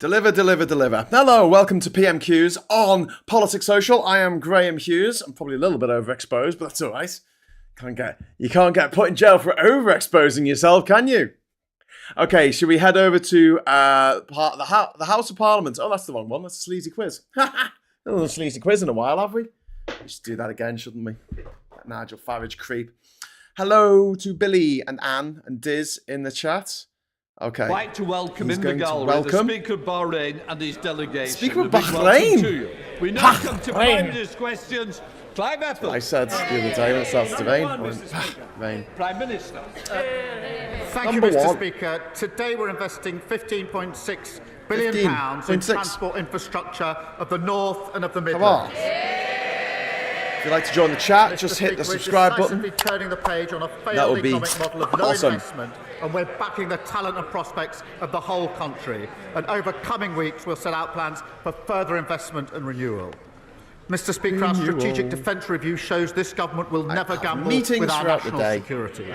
Deliver, deliver, deliver. Hello, welcome to PMQs on Politics Social. I am Graham Hughes. I'm probably a little bit overexposed, but that's all right. You can't get put in jail for overexposing yourself, can you? Okay, should we head over to the House of Parliament? Oh, that's the wrong one. That's a sleazy quiz. Not a sleazy quiz in a while, have we? We should do that again, shouldn't we? That Nigel Farage creep. Hello to Billy and Anne and Diz in the chat. Okay. I'd like to welcome in the gallery the Speaker of Bahrain and his delegation. Speaker of Bahrain? We now come to Prime Minister's questions. Clive Ethel. I said the other day when it starts to rain. Prime Minister. Thank you, Mr. Speaker. Today we're investing £15.6 billion in transport infrastructure of the North and of the Midlands. If you'd like to join the chat, just hit the subscribe button. We're turning the page on a failed economic model of low investment, and we're backing the talent and prospects of the whole country. And over coming weeks, we'll set out plans for further investment and renewal. Mr. Speaker, our strategic defence review shows this government will never gamble with our national security.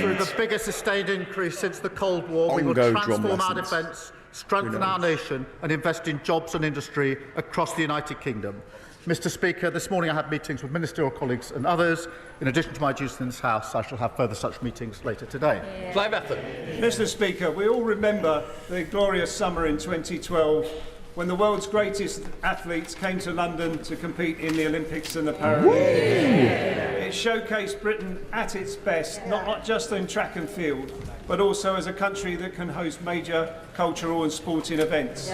Through the biggest sustained increase since the Cold War, we will transform our defence, strengthen our nation, and invest in jobs and industry across the United Kingdom. Mr. Speaker, this morning I had meetings with ministerial colleagues and others. In addition to my duties in this House, I shall have further such meetings later today. Clive Ethel. Mr. Speaker, we all remember the glorious summer in 2012 when the world's greatest athletes came to London to compete in the Olympics and the Paralympics. It showcased Britain at its best, not just in track and field, but also as a country that can host major cultural and sporting events.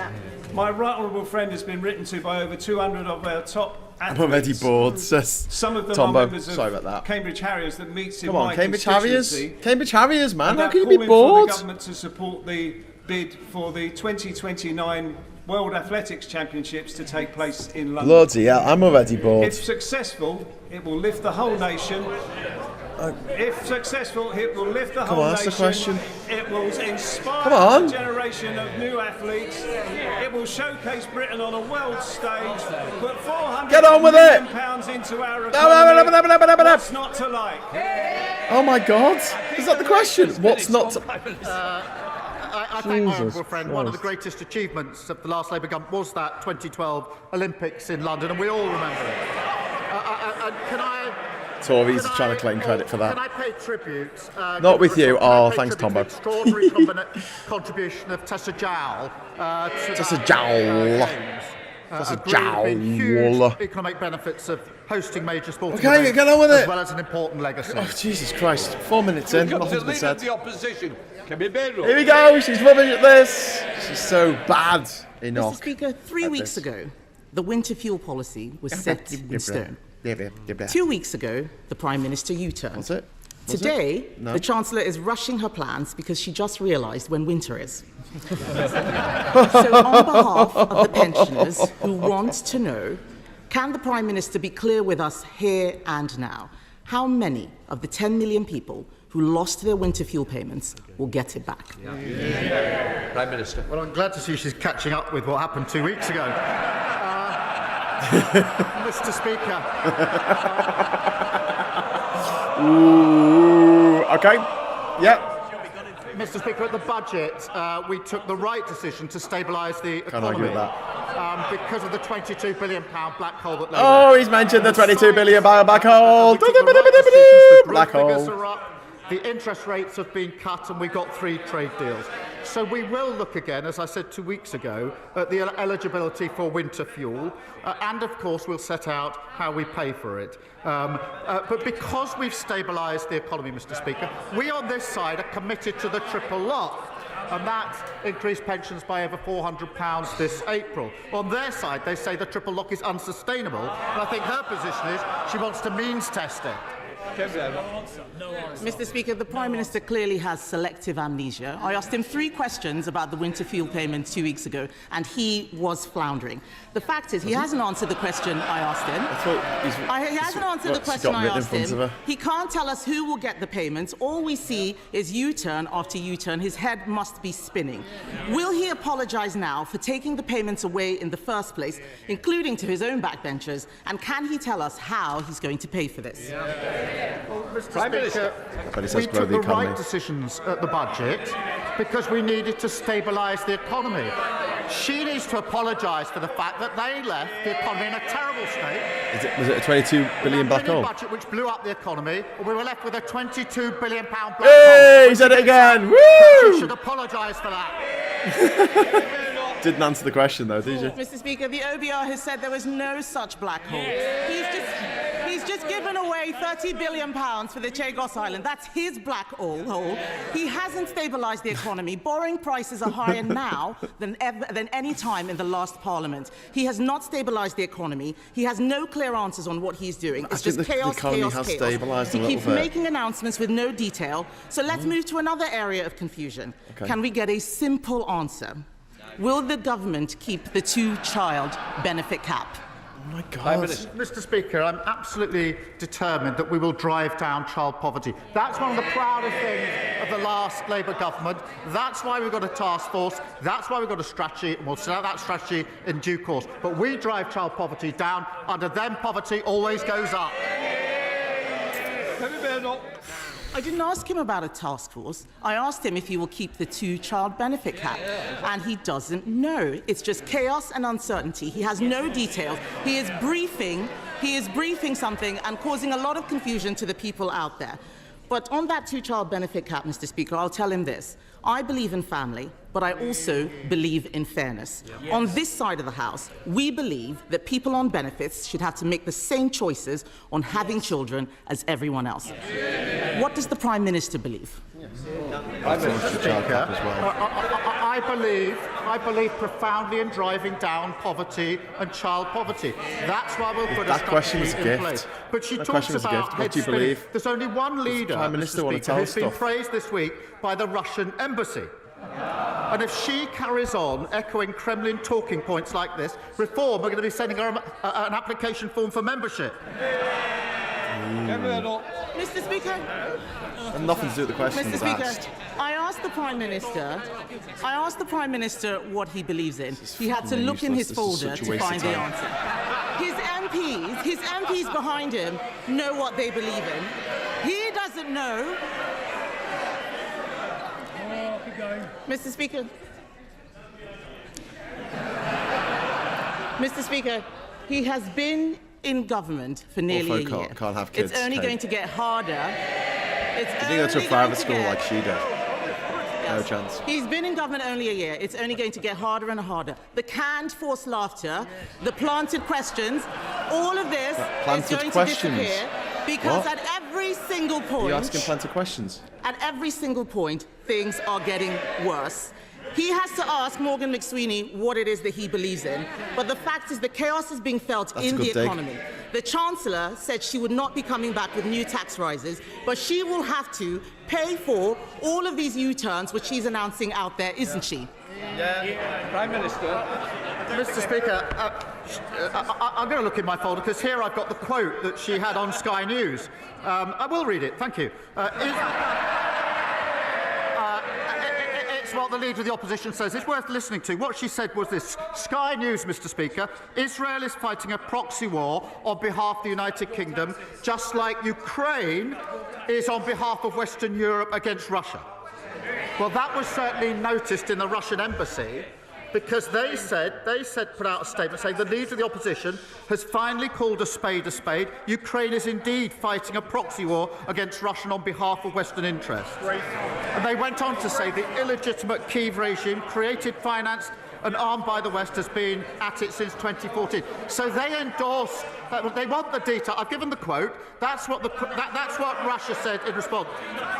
My right honourable friend has been written to by over 200 of our top athletes. I'm already bored, says Some of them Tombo. are members Sorry of about that. Cambridge Harriers that meets in Come on, my Cambridge Harriers? constituency. Cambridge Harriers, man. How can you calling be bored? for the government to support the bid for the 2029 World Athletics Championships to take place in London. Bloody hell, I'm already bored. If successful, it will lift the whole nation. If successful, it will lift the whole on, ask nation. the question. It will inspire a generation of new athletes. It will showcase Britain on a world stage. Put £400 million into our economy. What's not to like? Oh my God! Is that the question? What's not to... I thank my honourable friend. One of the greatest achievements of the last Labour government was that 2012 Olympics in London, and we all remember it. Tories are trying to claim credit for that. Can I pay tribute? Not with you. Oh, thanks, Tombo. Extraordinary contribution of Tessa Jowell. Tessa Jowell. Tessa Jowell. Huge economic benefits of hosting major sporting events, get on with it. As well as an important legacy. Oh, Jesus Christ. 4 minutes in, nothing's been said. The opposition. Kemi Badenoch. Here we go. She's rubbish at this. She's so bad. Enoch. Mr. Speaker, 3 weeks ago, the winter fuel policy was set in stone. 2 weeks ago, the Prime Minister U-turned. What's it? Today, the Chancellor is rushing her plans because she just realised when winter is. So on behalf of the pensioners who want to know, can the Prime Minister be clear with us here and now? How many of the 10 million people who lost their winter fuel payments will get it back? Prime Minister. Well, I'm glad to see she's catching up with what happened 2 weeks ago. Mr. Speaker. Ooh, okay. Yep. Mr. Speaker, at the budget, we took the right decision to stabilise the economy. Can't argue with that. Because of the £22 billion black hole that. Oh, he's mentioned the £22 billion black hole. Black hole. The interest rates have been cut, and we got 3 trade deals. So we will look again, as I said 2 weeks ago, at the eligibility for winter fuel, and of course we'll set out how we pay for it. But because we've stabilised the economy, Mr. Speaker, we on this side are committed to the triple lock. And that increased pensions by over £400 this April. On their side, they say the triple lock is unsustainable, and I think her position is she wants to means test it. Mr. Speaker, the Prime Minister clearly has selective amnesia. I asked him 3 questions about the winter fuel payments 2 weeks ago, and he was floundering. The fact is, he hasn't answered the question I asked him. He hasn't answered the question I asked him. He can't tell us who will get the payments. All we see is U-turn after U-turn. His head must be spinning. Will he apologise now for taking the payments away in the first place, including to his own backbenchers? And can he tell us how he's going to pay for this? Well, Mr. Speaker, we took the right decisions at the budget because we needed to stabilise the economy. She needs to apologise for the fact that they left the economy in a terrible state. Was it a 22 billion black hole? Budget which blew up the economy, and we were left with a 22 billion pound black hole. Hey, he said it again. Woo! She should apologise for that. Didn't answer the question though, did you? Mr. Speaker, the OBR has said there was no such black hole. He's just given away £30 billion for the Chagos Island. That's his black hole. He hasn't stabilised the economy. Borrowing prices are higher now than any time in the last Parliament. He has not stabilised the economy. He has no clear answers on what he's doing. It's just chaos, chaos, chaos. He keeps making announcements with no detail. So let's move to another area of confusion. Okay. Can we get a simple answer? Will the government keep the two-child benefit cap? Oh my God. Mr. Speaker, I'm absolutely determined that we will drive down child poverty. That's one of the proudest things of the last Labour government. That's why we've got a task force. That's why we've got a strategy, and we'll set out that strategy in due course. But we drive child poverty down. Under them, poverty always goes up. Kemi Badenoch. I didn't ask him about a task force. I asked him if he will keep the two-child benefit cap, and he doesn't know. It's just chaos and uncertainty. He has no details. He is briefing something and causing a lot of confusion to the people out there. But on that two-child benefit cap, Mr. Speaker, I'll tell him this. I believe in family, but I also believe in fairness. Yes. On this side of the House, we believe that people on benefits should have to make the same choices on having children as everyone else. Yes. What does the Prime Minister believe? Yes. I believe profoundly in driving down poverty and child poverty. That's why we'll put a strategy in place. But she talks about head spinning. There's only one leader, Mr. Speaker, who's been praised this week by the Russian embassy. And if she carries on echoing Kremlin talking points like this, Reform are going to be sending her an application form for membership. Mr. Speaker. And nothing to do with the question. Mr. Speaker, I asked the Prime Minister what he believes in. He had to look in his folder to find the answer. His MPs behind him know what they believe in. He doesn't know. Mr. Speaker, he has been in government for nearly a year. Can't have kids. It's only going to get harder. You think go to a private school like she did? No chance. He's been in government only a year. It's only going to get harder and harder. The canned forced laughter, the planted questions, all of this is going to disappear because at every single point... You're asking planted questions? At every single point, things are getting worse. He has to ask Morgan McSweeney what it is that he believes in. But the fact is the chaos is being felt in the economy. The Chancellor said she would not be coming back with new tax rises, but she will have to pay for all of these U-turns which she's announcing out there, isn't she? Yeah. Prime Minister. Mr. Speaker, I'm going to look in my folder because here I've got the quote that she had on Sky News. I will read it, thank you. It's what the Leader of the Opposition says. It's worth listening to. What she said was this. Sky News, Mr. Speaker, Israel is fighting a proxy war on behalf of the United Kingdom, just like Ukraine is on behalf of Western Europe against Russia. Well, that was certainly noticed in the Russian embassy because they put out a statement saying the Leader of the Opposition has finally called a spade a spade. Ukraine is indeed fighting a proxy war against Russia on behalf of Western interests. And they went on to say the illegitimate Kyiv regime, created, financed and armed by the West, has been at it since 2014. So they endorsed, they want the detail. I've given the quote. That's what Russia said in response.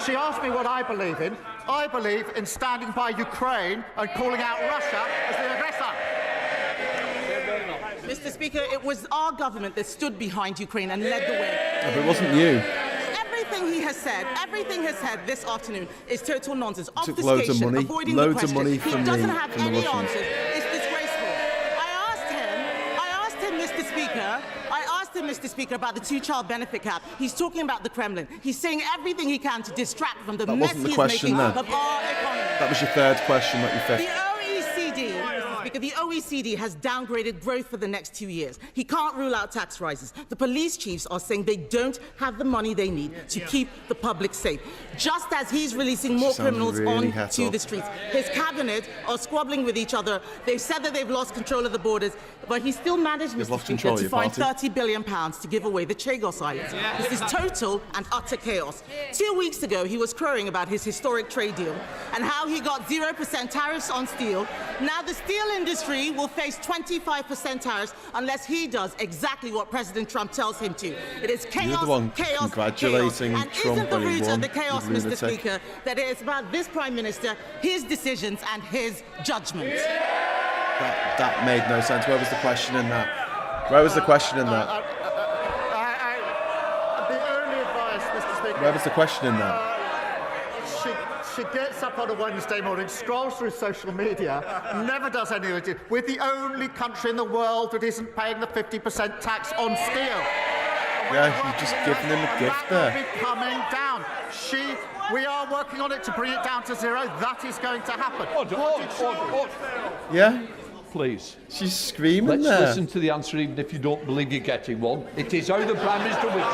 She asked me what I believe in. I believe in standing by Ukraine and calling out Russia as the aggressor. Mr. Speaker, it was our government that stood behind Ukraine and led the way. Yeah, but it wasn't you. Everything he has said this afternoon is total nonsense. Took loads of money, avoiding loads the question. of money He from doesn't have from any the Russians. answers. It's disgraceful. I asked him, Mr. Speaker, about the two-child benefit cap. He's talking about the Kremlin. He's saying everything he can to distract from the mess he's making of our economy. That was your third question, not your fifth. The OECD Because the OECD has downgraded growth for the next 2 years. He can't rule out tax rises. The police chiefs are saying they don't have the money they need to keep the public safe. Just as he's releasing more criminals onto the streets. His cabinet are squabbling with each other. They've said that they've lost control of the borders, but he still managed, Mr. Speaker, to find £30 billion to give away the Chagos Islands. This is total and utter chaos. 2 weeks ago, he was crowing about his historic trade deal and how he got 0% tariffs on steel. Now the steel industry will face 25% tariffs unless he does exactly what President Trump tells him to. It is chaos, You're the one chaos, congratulating chaos. And Trump isn't the when he root won, of the chaos, you Mr. lunatic. Speaker, that it is about this Prime Minister, his decisions and his judgment? That made no sense. Where was the question in that? Where was the question in that? The only advice, Mr. Speaker... Where was the question in that? She gets up on a Wednesday morning, scrolls through social media, never does any of it. We're the only country in the world that isn't paying the 50% tax on steel. Yeah, you've just given him a gift there. That will be coming down. We are working on it to bring it down to zero. That is going to happen. Order. Yeah? Please. She's screaming Let's there. listen to the answer, even if you don't believe you're getting one. It is how the Prime Minister wishes.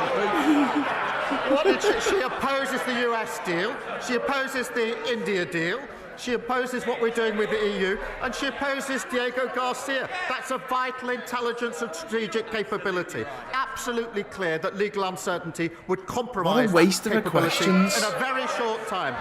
She opposes the US deal. She opposes the India deal. She opposes what we're doing with the EU, and she opposes Diego Garcia. That's a vital intelligence and strategic capability. Absolutely clear that legal uncertainty would compromise What a waste of her capability questions. in a very short time.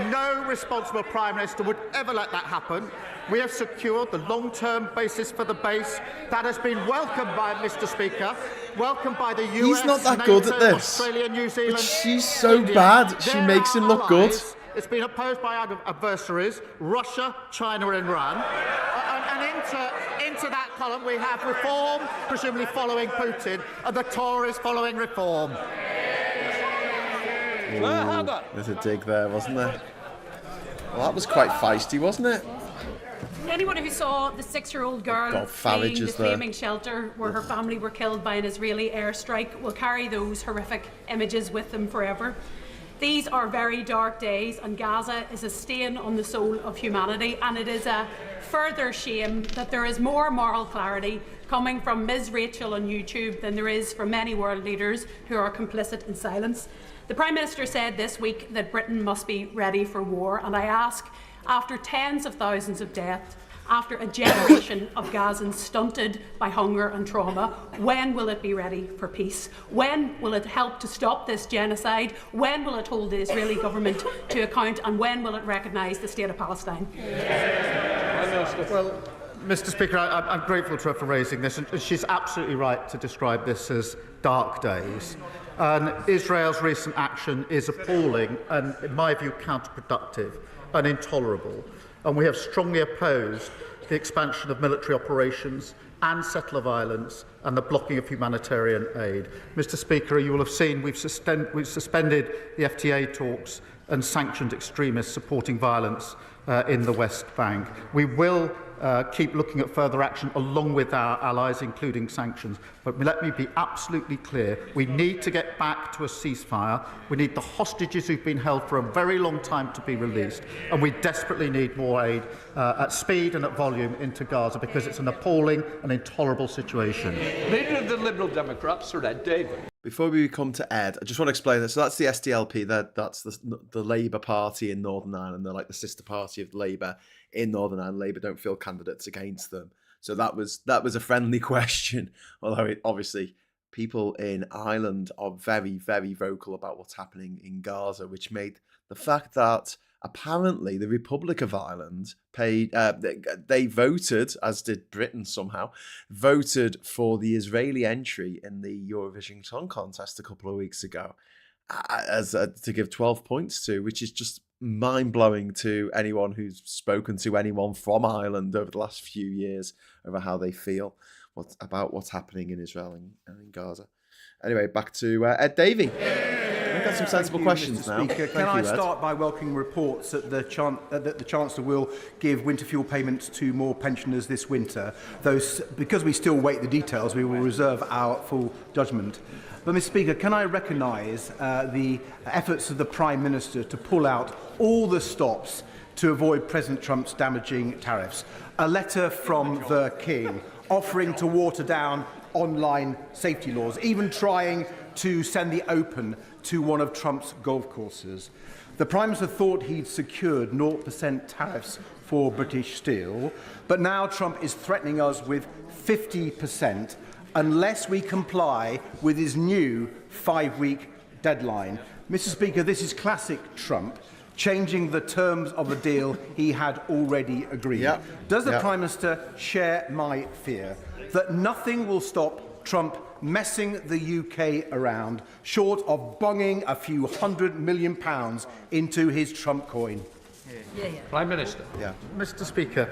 No responsible Prime Minister would ever let that happen. We have secured the long-term basis for the base. That has been welcomed by Mr. Speaker, welcomed by the US, He's not that NATO, good at this. Australia, New Zealand, But she's so India. bad, she They're makes our him look good. allies. It's been opposed by our adversaries, Russia, China and Iran. And into that column we have reform, presumably following Putin, and the Tories following reform. There's a dig there, wasn't there? Well, that was quite feisty, wasn't it? Anyone who saw the 6-year-old girl God, fleeing Farage the is there. flaming shelter where her family were killed by an Israeli airstrike will carry those horrific images with them forever. These are very dark days, and Gaza is a stain on the soul of humanity, and it is a further shame that there is more moral clarity coming from Ms. Rachel on YouTube than there is from many world leaders who are complicit in silence. The Prime Minister said this week that Britain must be ready for war, and I ask, after tens of thousands of deaths, after a generation of Gazans stunted by hunger and trauma, when will it be ready for peace? When will it help to stop this genocide? When will it hold the Israeli government to account? And when will it recognise the State of Palestine? Well, Mr. Speaker, I'm grateful to her for raising this, and she's absolutely right to describe this as dark days. And Israel's recent action is appalling and, in my view, counterproductive and intolerable. And we have strongly opposed the expansion of military operations and settler violence and the blocking of humanitarian aid. Mr. Speaker, you will have seen we've suspended the FTA talks and sanctioned extremists supporting violence in the West Bank. We will keep looking at further action along with our allies, including sanctions. But let me be absolutely clear. We need to get back to a ceasefire. We need the hostages who've been held for a very long time to be released. And we desperately need more aid at speed and at volume into Gaza, because it's an appalling and intolerable situation. Leader of the Liberal Democrats, Sir Ed Davey. Before we come to Ed, I just want to explain this. So that's the SDLP. That's the Labour Party in Northern Ireland. They're like the sister party of Labour in Northern Ireland. Labour don't field candidates against them. So that was a friendly question. Although obviously people in Ireland are very, very vocal about what's happening in Gaza, which made the fact that apparently the Republic of Ireland they voted, as did Britain somehow, voted for the Israeli entry in the Eurovision Song Contest a couple of weeks ago to give 12 points to, which is just mind-blowing to anyone who's spoken to anyone from Ireland over the last few years over how they feel about what's happening in Israel and in Gaza. Anyway, back to Ed Davey. We've got some sensible questions now. Can I start by welcoming reports that the Chancellor will give winter fuel payments to more pensioners this winter, though because we still wait the details, we will reserve our full judgment. But, Mr. Speaker, can I recognise the efforts of the Prime Minister to pull out all the stops to avoid President Trump's damaging tariffs. A letter from the King offering to water down online safety laws, even trying to send the Open to one of Trump's golf courses. The Prime Minister thought he'd secured 0% tariffs for British steel, but now Trump is threatening us with 50% unless we comply with his new 5-week deadline. Mr. Speaker, this is classic Trump, changing the terms of a deal he had already agreed. Does the Prime Minister share my fear that nothing will stop Trump messing the UK around, short of bunging a few £100 million into his Trump coin? Prime Minister. Mr. Speaker,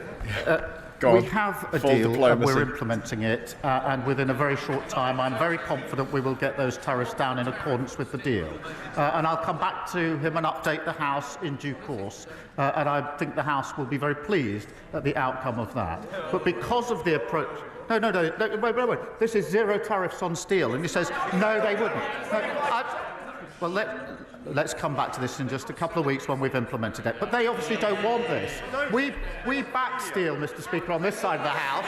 we have a deal and we're implementing it, and within a very short time I'm very confident we will get those tariffs down in accordance with the deal. And I'll come back to him and update the House in due course, and I think the House will be very pleased at the outcome of that. But because of the approach... No, wait. This is zero tariffs on steel. And he says, no, they wouldn't. Well, let's come back to this in just a couple of weeks when we've implemented it. But they obviously don't want this. We back steel, Mr. Speaker, on this side of the House.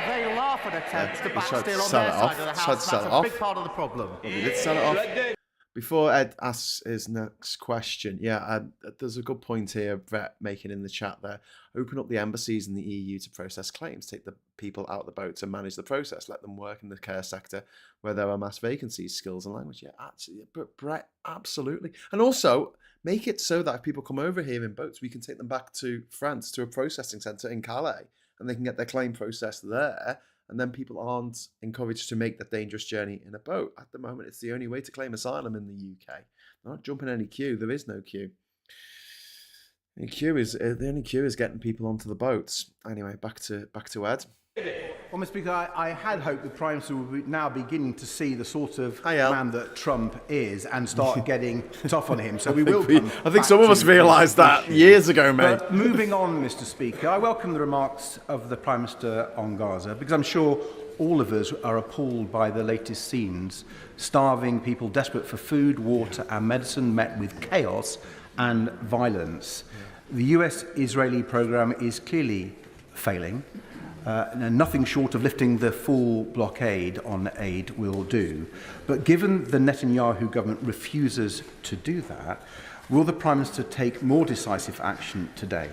They laugh at attempts to back steel on their side of the House. That's a big part of the problem. We did sell it off. Before Ed asks his next question, there's a good point here Brett making in the chat there. Open up the embassies in the EU to process claims, take the people out of the boat to manage the process, let them work in the care sector where there are mass vacancies, skills and language. Brett, absolutely. And also make it so that if people come over here in boats, we can take them back to France to a processing centre in Calais and they can get their claim processed there. And then people aren't encouraged to make that dangerous journey in a boat. At the moment, it's the only way to claim asylum in the UK. They're not jumping any queue. There is no queue. The only queue is getting people onto the boats. Anyway, back to Ed. Well, Mr. Speaker, I had hoped the Prime Minister would be now beginning to see the sort of man that Trump is and start getting tough on him. So I think some of us realised that years ago, mate. But moving on, Mr. Speaker, I welcome the remarks of the Prime Minister on Gaza because I'm sure all of us are appalled by the latest scenes, starving people desperate for food, water and medicine met with chaos and violence. The US-Israeli programme is clearly failing. Nothing short of lifting the full blockade on aid will do. But given the Netanyahu government refuses to do that, will the Prime Minister take more decisive action today?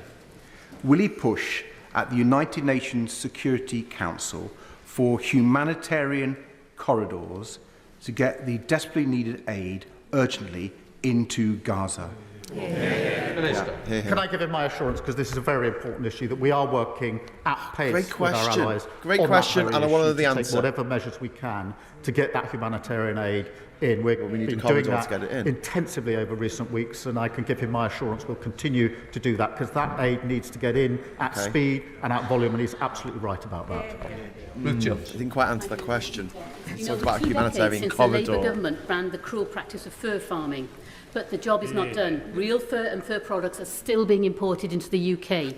Will he push at the United Nations Security Council for humanitarian corridors to get the desperately needed aid urgently into Gaza? Can I give him my assurance, because this is a very important issue, that we are working at pace with our allies. Great question, and I want to know the answer. Take whatever measures we can to get that humanitarian aid in. We've been doing that intensively over recent weeks, and I can give him my assurance we'll continue to do that, because that aid needs to get in at speed and at volume, and he's absolutely right about that. I didn't quite answer the question. Let's talk about a humanitarian corridor. Since the Labour government banned the cruel practice of fur farming. But the job is not done. Real fur and fur products are still being imported into the UK.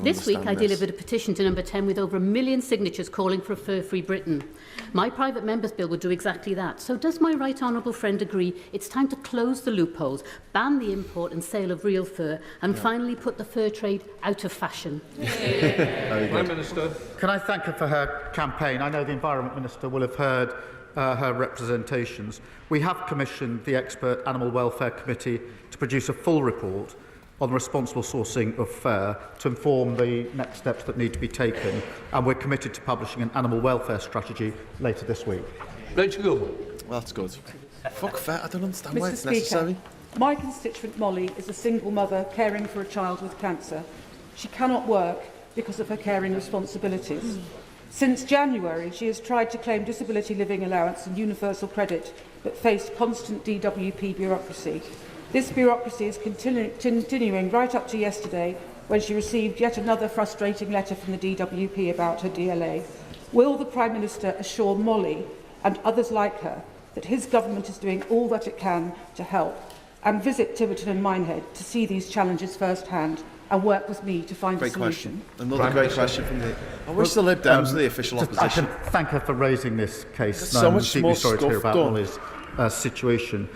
This week I delivered a petition to Number 10 with over 1 million signatures calling for a fur-free Britain. My private member's bill would do exactly that. So does my right honourable friend agree it's time to close the loopholes, ban the import and sale of real fur, and finally put the fur trade out of fashion? Prime Minister. Can I thank her for her campaign? I know the Environment Minister will have heard her representations. We have commissioned the Expert Animal Welfare Committee to produce a full report on the responsible sourcing of fur to inform the next steps that need to be taken, and we're committed to publishing an animal welfare strategy later this week. Rachel. Well, that's good. Fuck fur, I don't understand Mr. why it's Speaker, necessary. My constituent Molly is a single mother caring for a child with cancer. She cannot work because of her caring responsibilities. Since January, she has tried to claim disability living allowance and universal credit, but faced constant DWP bureaucracy. This bureaucracy is continuing right up to yesterday, when she received yet another frustrating letter from the DWP about her DLA. Will the Prime Minister assure Molly and others like her that his government is doing all that it can to help, and visit Tiverton and Minehead to see these challenges firsthand and work with me to find a solution? Another great question from the... I wish the Lib Dems were the official opposition. I can thank her for raising this case. There's so much more sorry stuff to hear about done. Molly's situation.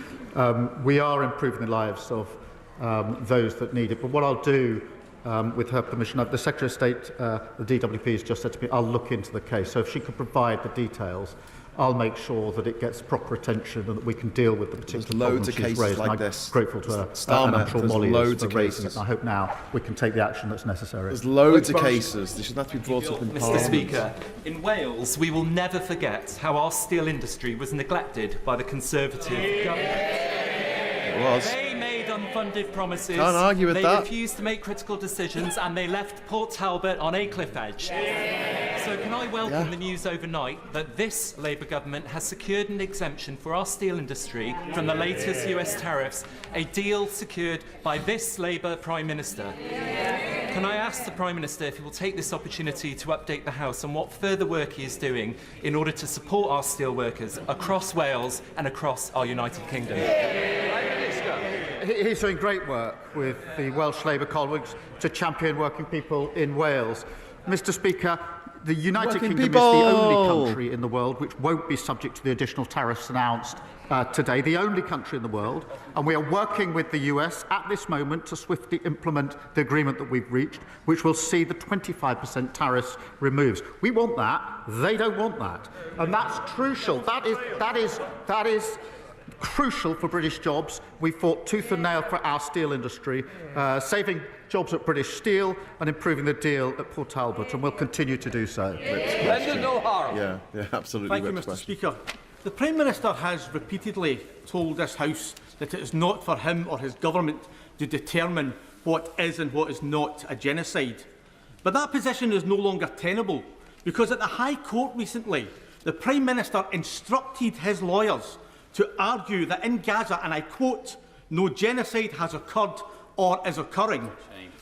We are improving the lives of those that need it, but what I'll do with her permission. The Secretary of State, the DWP, has just said to me, I'll look into the case. So if she could provide the details, I'll make sure that it gets proper attention and that we can deal with the particular problems she's raised. Like I'm this. grateful to her, Starmer, and I'm sure Molly loads is of for raising cases. it. And I hope now we can take the action that's necessary. There's loads of cases. They should have to be brought up in Mr. Parliament. Speaker, in Wales, we will never forget how our steel industry was neglected by the Conservative government. It was. They made unfunded promises. Can't argue with they that. refused to make critical decisions, and they left Port Talbot on a cliff edge. So can I welcome the news overnight that this Labour government has secured an exemption for our steel industry from the latest US tariffs, a deal secured by this Labour Prime Minister? Can I ask the Prime Minister if he will take this opportunity to update the House on what further work he is doing in order to support our steel workers across Wales and across our United Kingdom? He's doing great work with the Welsh Labour colleagues to champion working people in Wales. Mr. Speaker, the United Kingdom is the only country in the world which won't be subject to the additional tariffs announced today, the only country in the world, and we are working with the US at this moment to swiftly implement the agreement that we've reached, which will see the 25% tariffs removed. We want that, they don't want that, and that's crucial. That is crucial for British jobs. We fought tooth and nail for our steel industry, saving jobs at British Steel and improving the deal at Port Talbot, and we'll continue to do so. Yeah, absolutely. Thank you, Mr. Speaker. The Prime Minister has repeatedly told this House that it is not for him or his government to determine what is and what is not a genocide. But that position is no longer tenable, because at the High Court recently, the Prime Minister instructed his lawyers to argue that in Gaza, and I quote, no genocide has occurred or is occurring.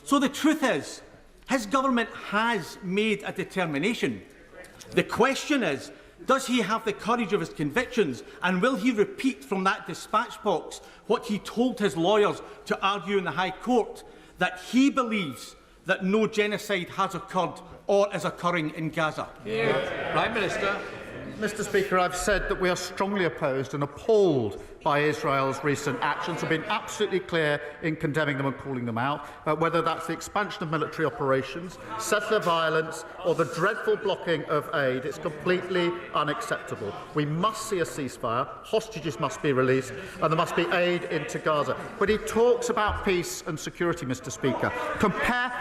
So the truth is, his government has made a determination. The question is, does he have the courage of his convictions, and will he repeat from that dispatch box what he told his lawyers to argue in the High Court, that he believes that no genocide has occurred or is occurring in Gaza? Prime Minister. Mr. Speaker, I've said that we are strongly opposed and appalled by Israel's recent actions. I've been absolutely clear in condemning them and calling them out, whether that's the expansion of military operations, settler violence, or the dreadful blocking of aid. It's completely unacceptable. We must see a ceasefire, hostages must be released, and there must be aid into Gaza. But he talks about peace and security, Mr. Speaker. Compare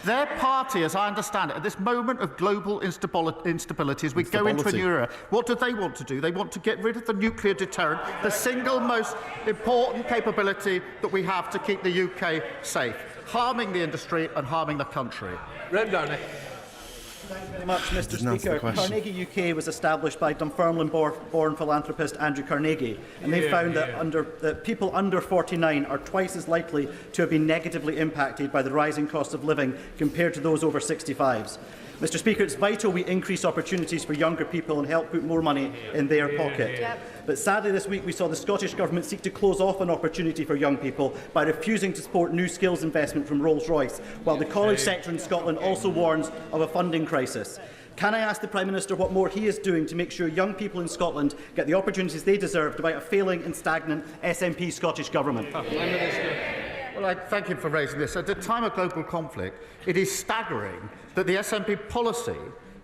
their party, as I understand it, at this moment of global instability, as we go into a new era, what do they want to do? They want to get rid of the nuclear deterrent, the single most important capability that we have to keep the UK safe, harming the industry and harming the country. Thank you very much, Mr. Speaker. Carnegie UK was established by Dunfermline-born philanthropist Andrew Carnegie, and they found that people under 49 are twice as likely to have been negatively impacted by the rising cost of living compared to those over 65s. Mr. Speaker, it's vital we increase opportunities for younger people and help put more money in their pocket. But sadly this week we saw the Scottish Government seek to close off an opportunity for young people by refusing to support new skills investment from Rolls-Royce, while the college sector in Scotland also warns of a funding crisis. Can I ask the Prime Minister what more he is doing to make sure young people in Scotland get the opportunities they deserve despite a failing and stagnant SNP Scottish Government? Well, I thank him for raising this. At a time of global conflict, it is staggering that the SNP policy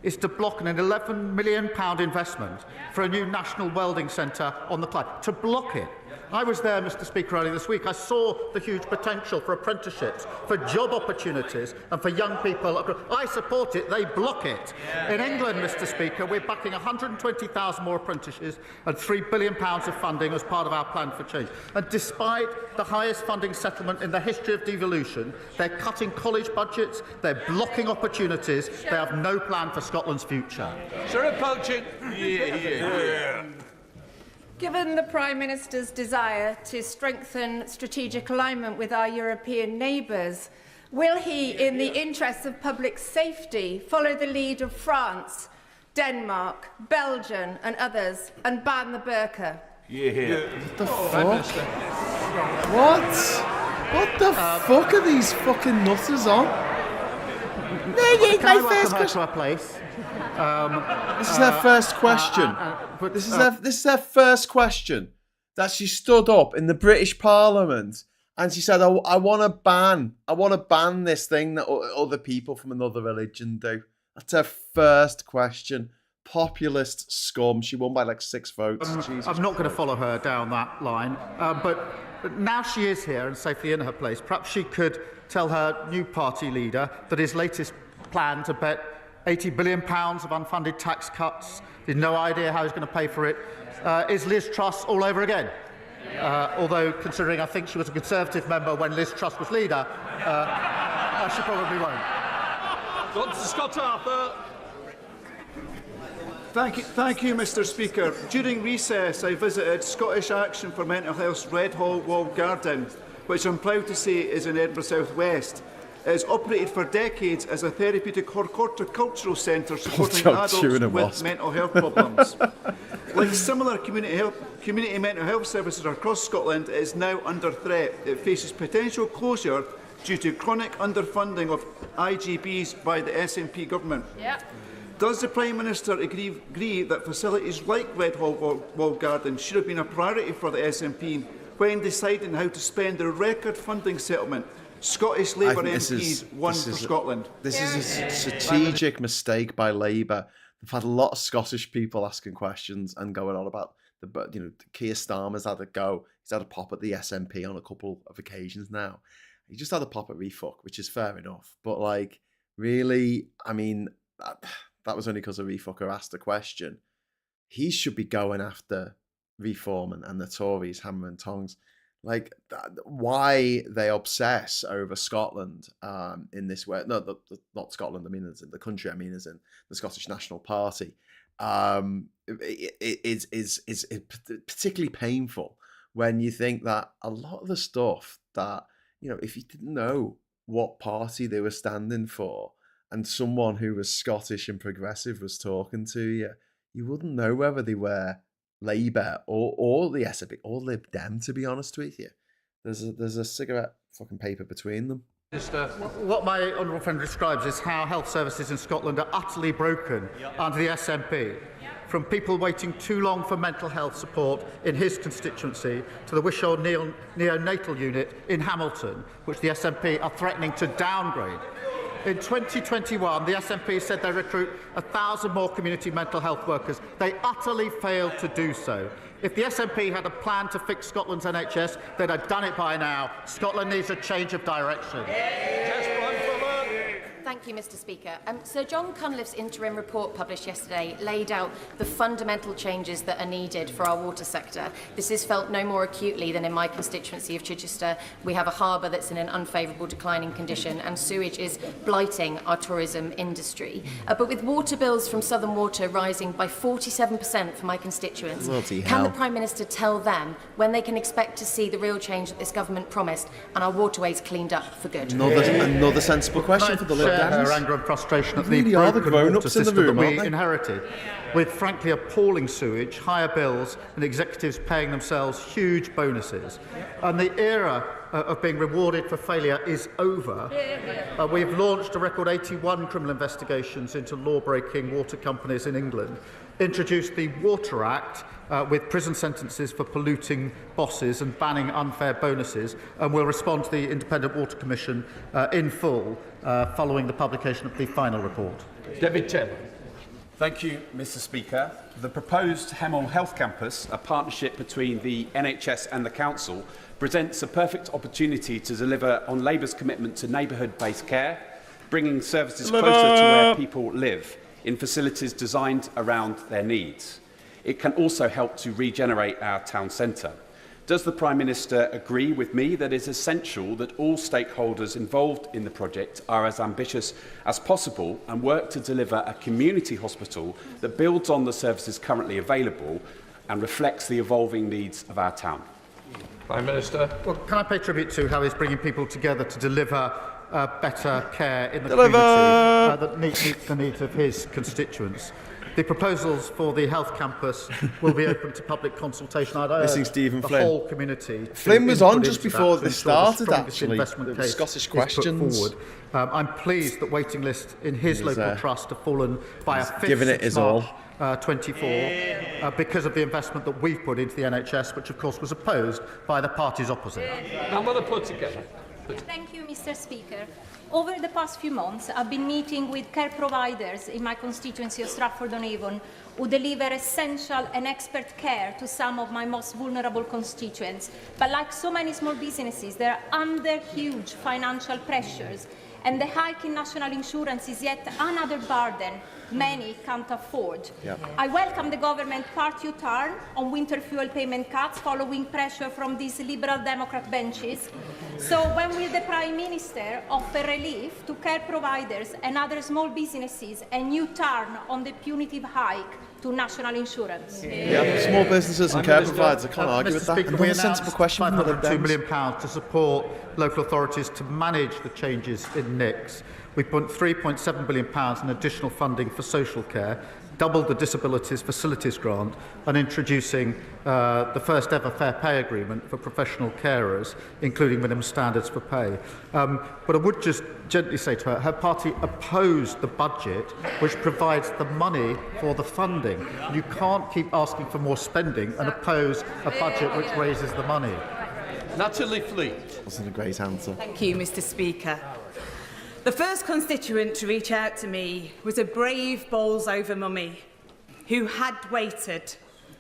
is to block an £11 million investment for a new national welding centre on the Clyde. To block it. I was there, Mr. Speaker, earlier this week. I saw the huge potential for apprenticeships, for job opportunities and for young people. I support it, they block it. In England, Mr. Speaker, we're backing 120,000 more apprentices and £3 billion of funding as part of our plan for change. And despite the highest funding settlement in the history of devolution, they're cutting college budgets, they're blocking opportunities, they have no plan for Scotland's future. Sir Poachin. Given the Prime Minister's desire to strengthen strategic alignment with our European neighbours, will he, in the interests of public safety, follow the lead of France, Denmark, Belgium and others and ban the burqa? What the fuck? What the fuck are these fucking nutters on? My first question. This is their first question. This is their first question that she stood up in the British Parliament And she said, I want to ban this thing that other people from another religion do. That's her first question. Populist scum. She won by like 6 votes. I'm not going to follow her down that line, but now she is here and safely in her place. Perhaps she could tell her new party leader that his latest plan to bet £80 billion of unfunded tax cuts, there's no idea how he's going to pay for it, is Liz Truss all over again. Although, considering I think she was a Conservative member when Liz Truss was leader, she probably won't. Dr. Scott Arthur. Thank you, Mr. Speaker. During recess, I visited Scottish Action for Mental Health's Red Hall Walled Garden, which I'm proud to say is in Edinburgh South West. It has operated for decades as a therapeutic horticultural centre supporting adults with mental health problems. Like similar community mental health services across Scotland, it is now under threat. It faces potential closure due to chronic underfunding of IGBs by the SNP government. Yeah. Does the Prime Minister agree that facilities like Red Hall Walled Garden should have been a priority for the SNP when deciding how to spend the record funding settlement Scottish Labour MPs won for Scotland? This is a strategic mistake by Labour. They've had a lot of Scottish people asking questions and going on about Keir Starmer's had a go. He's had a pop at the SNP on a couple of occasions now. He just had a pop at refuck, which is fair enough. But like, really, I mean, that was only because a refucker asked a question. He should be going after Reform and the Tories, hammer and tongs. Like, why they obsess over Scotland in this way? No, not Scotland. I mean, as in the country. I mean, as in the Scottish National Party. Is particularly painful when you think that a lot of the stuff that, if you didn't know what party they were standing for, and someone who was Scottish and progressive was talking to you, you wouldn't know whether they were Labour or the SNP or Lib Dem, to be honest with you. There's a cigarette fucking paper between them. What my honourable friend describes is how health services in Scotland are utterly broken under the SNP. From people waiting too long for mental health support in his constituency to the Wishaw neonatal unit in Hamilton, which the SNP are threatening to downgrade. In 2021, the SNP said they recruit 1,000 more community mental health workers. They utterly failed to do so. If the SNP had a plan to fix Scotland's NHS, they'd have done it by now. Scotland needs a change of direction. Thank you, Mr. Speaker. Sir John Cunliffe's interim report published yesterday laid out the fundamental changes that are needed for our water sector. This is felt no more acutely than in my constituency of Chichester. We have a harbour that's in an unfavourable declining condition, and sewage is blighting our tourism industry. But with water bills from Southern Water rising by 47% for my constituents, can the Prime Minister tell them when they can expect to see the real change that this government promised and our waterways cleaned up for good? Another sensible question for the Lib Dems. Her anger and frustration at the broken water system that we inherited, with frankly appalling sewage, higher bills and executives paying themselves huge bonuses. And the era of being rewarded for failure is over. We've launched a record 81 criminal investigations into law-breaking water companies in England, introduced the Water Act with prison sentences for polluting bosses and banning unfair bonuses, and will respond to the Independent Water Commission in full following the publication of the final report. David Taylor. Thank you, Mr. Speaker. The proposed Hemel Health Campus, a partnership between the NHS and the Council, presents a perfect opportunity to deliver on Labour's commitment to neighbourhood-based care, bringing services closer to where people live, in facilities designed around their needs. It can also help to regenerate our town centre. Does the Prime Minister agree with me that it is essential that all stakeholders involved in the project are as ambitious as possible and work to deliver a community hospital that builds on the services currently available and reflects the evolving needs of our town? Prime Minister. Well, can I pay tribute to how he's bringing people together to deliver better care in the community that meets the needs of his constituents? The proposals for the health campus will be open to public consultation. I'd urge Stephen the Flynn. whole community. Flynn was on just into before that to this ensure the started, strongest actually. investment The case Scottish is put questions. forward. I'm pleased that waiting lists in his local trust have fallen by a fifth giving it since his all. March 24 because of the investment that we've put into the NHS, which of course was opposed by the parties opposite. Number to put together. Thank you, Mr. Speaker. Over the past few months, I've been meeting with care providers in my constituency of Stratford-on-Avon who deliver essential and expert care to some of my most vulnerable constituents. But like so many small businesses, they're under huge financial pressures, and the hike in national insurance is yet another burden many can't afford. Yep. I welcome the government part U-turn on winter fuel payment cuts following pressure from these Liberal Democrat benches. So when will the Prime Minister offer relief to care providers and other small businesses and U-turn on the punitive hike to national insurance? Yeah, small businesses and care providers, I can't argue with that. Speaker, Another sensible question from the Lib £502 Dems. million to support local authorities to manage the changes in NICs. We put £3.7 billion in additional funding for social care, doubled the Disabilities Facilities Grant, and introducing the first ever fair pay agreement for professional carers, including minimum standards for pay. But I would just gently say to her, her party opposed the budget which provides the money for the funding. You can't keep asking for more spending and oppose a budget which raises the money. Natalie Fleet. Wasn't a great answer. Thank you, Mr. Speaker. The first constituent to reach out to me was a brave bowls-over mummy who had waited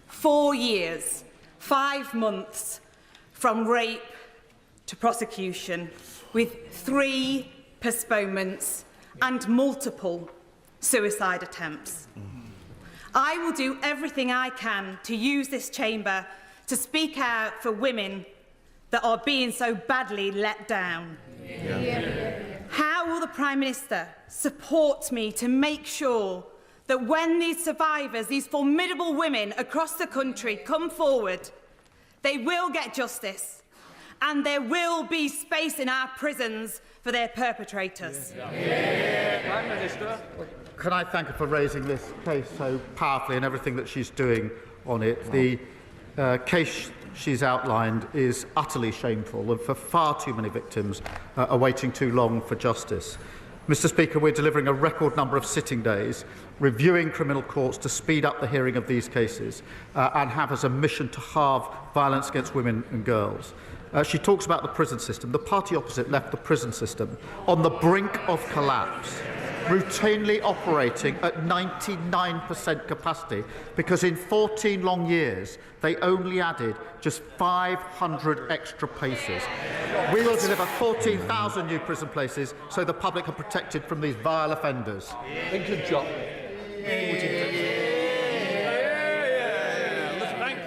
4 years, 5 months from rape to prosecution, with 3 postponements and multiple suicide attempts. I will do everything I can to use this chamber to speak out for women that are being so badly let down. How will the Prime Minister support me to make sure that when these survivors, these formidable women across the country come forward, they will get justice and there will be space in our prisons for their perpetrators? Prime Minister. Can I thank her for raising this case so powerfully and everything that she's doing on it? The case she's outlined is utterly shameful, and for far too many victims are waiting too long for justice. Mr. Speaker, we're delivering a record number of sitting days, reviewing criminal courts to speed up the hearing of these cases and have as a mission to halve violence against women and girls. She talks about the prison system. The party opposite left the prison system on the brink of collapse, routinely operating at 99% capacity because in 14 long years they only added just 500 extra places. We will deliver 14,000 new prison places so the public are protected from these vile offenders. Thank you, John. Thank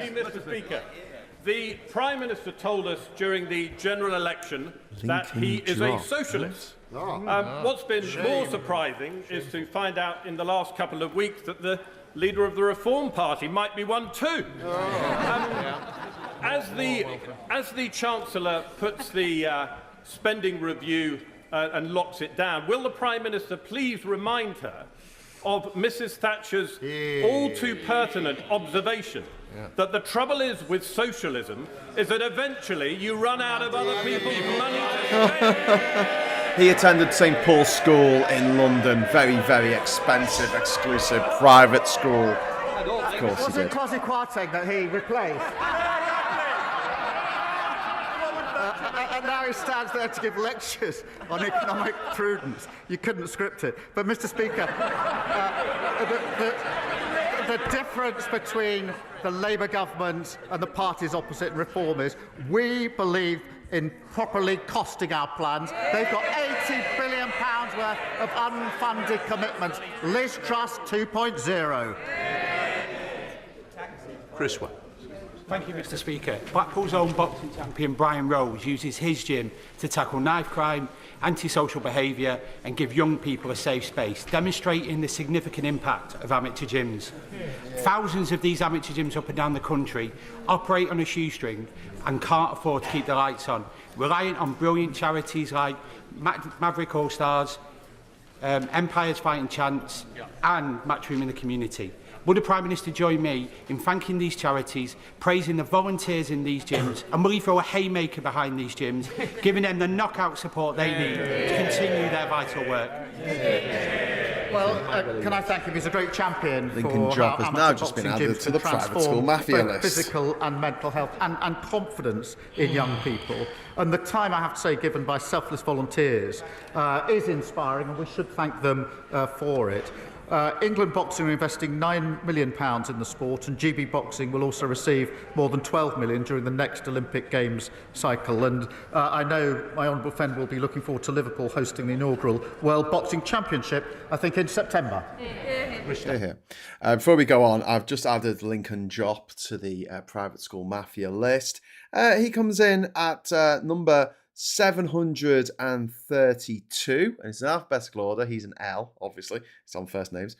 you, Mr. Speaker. The Prime Minister told us during the general election that he is a socialist. What's been more surprising is to find out in the last couple of weeks that the leader of the Reform Party might be one too. As the Chancellor puts the spending review and locks it down, will the Prime Minister please remind her of Mrs Thatcher's all too pertinent observation that the trouble is with socialism is that eventually you run out of other people's money to spend. He attended St Paul's School in London. Very, very expensive, exclusive, private school. Of course he Was it did. Kwasi Kwarteng that he replaced? And now he stands there to give lectures on economic prudence. You couldn't script it. But, Mr. Speaker, the difference between the Labour government and the parties opposite in Reform is we believe in properly costing our plans. They've got £80 billion worth of unfunded commitments. Liz Truss 2.0. Chris Webb. Thank you, Mr. Speaker. Blackpool's own boxing champion Brian Rose uses his gym to tackle knife crime, antisocial behaviour and give young people a safe space, demonstrating the significant impact of amateur gyms. Thousands of these amateur gyms up and down the country operate on a shoestring and can't afford to keep the lights on, reliant on brilliant charities like Maverick All Stars, Empires Fighting Chance and Matchroom in the Community. Would the Prime Minister join me in thanking these charities, praising the volunteers in these gyms, and will he throw a haymaker behind these gyms, giving them the knockout support they need to continue their vital work? Well, can I thank him? He's a great champion Lincoln for Job has how now just been added to the private school mafia list. Physical and mental health and confidence in young people. And the time, I have to say, given by selfless volunteers is inspiring, and we should thank them for it. England Boxing are investing £9 million in the sport, and GB Boxing will also receive more than £12 million during the next Olympic Games cycle. And I know my honourable friend will be looking forward to Liverpool hosting the inaugural World Boxing Championship, I think in September. Before we go on, I've just added Lincoln Job to the private school mafia list. He comes in at number 732, and it's in alphabetical order. He's an L, obviously. It's on first names.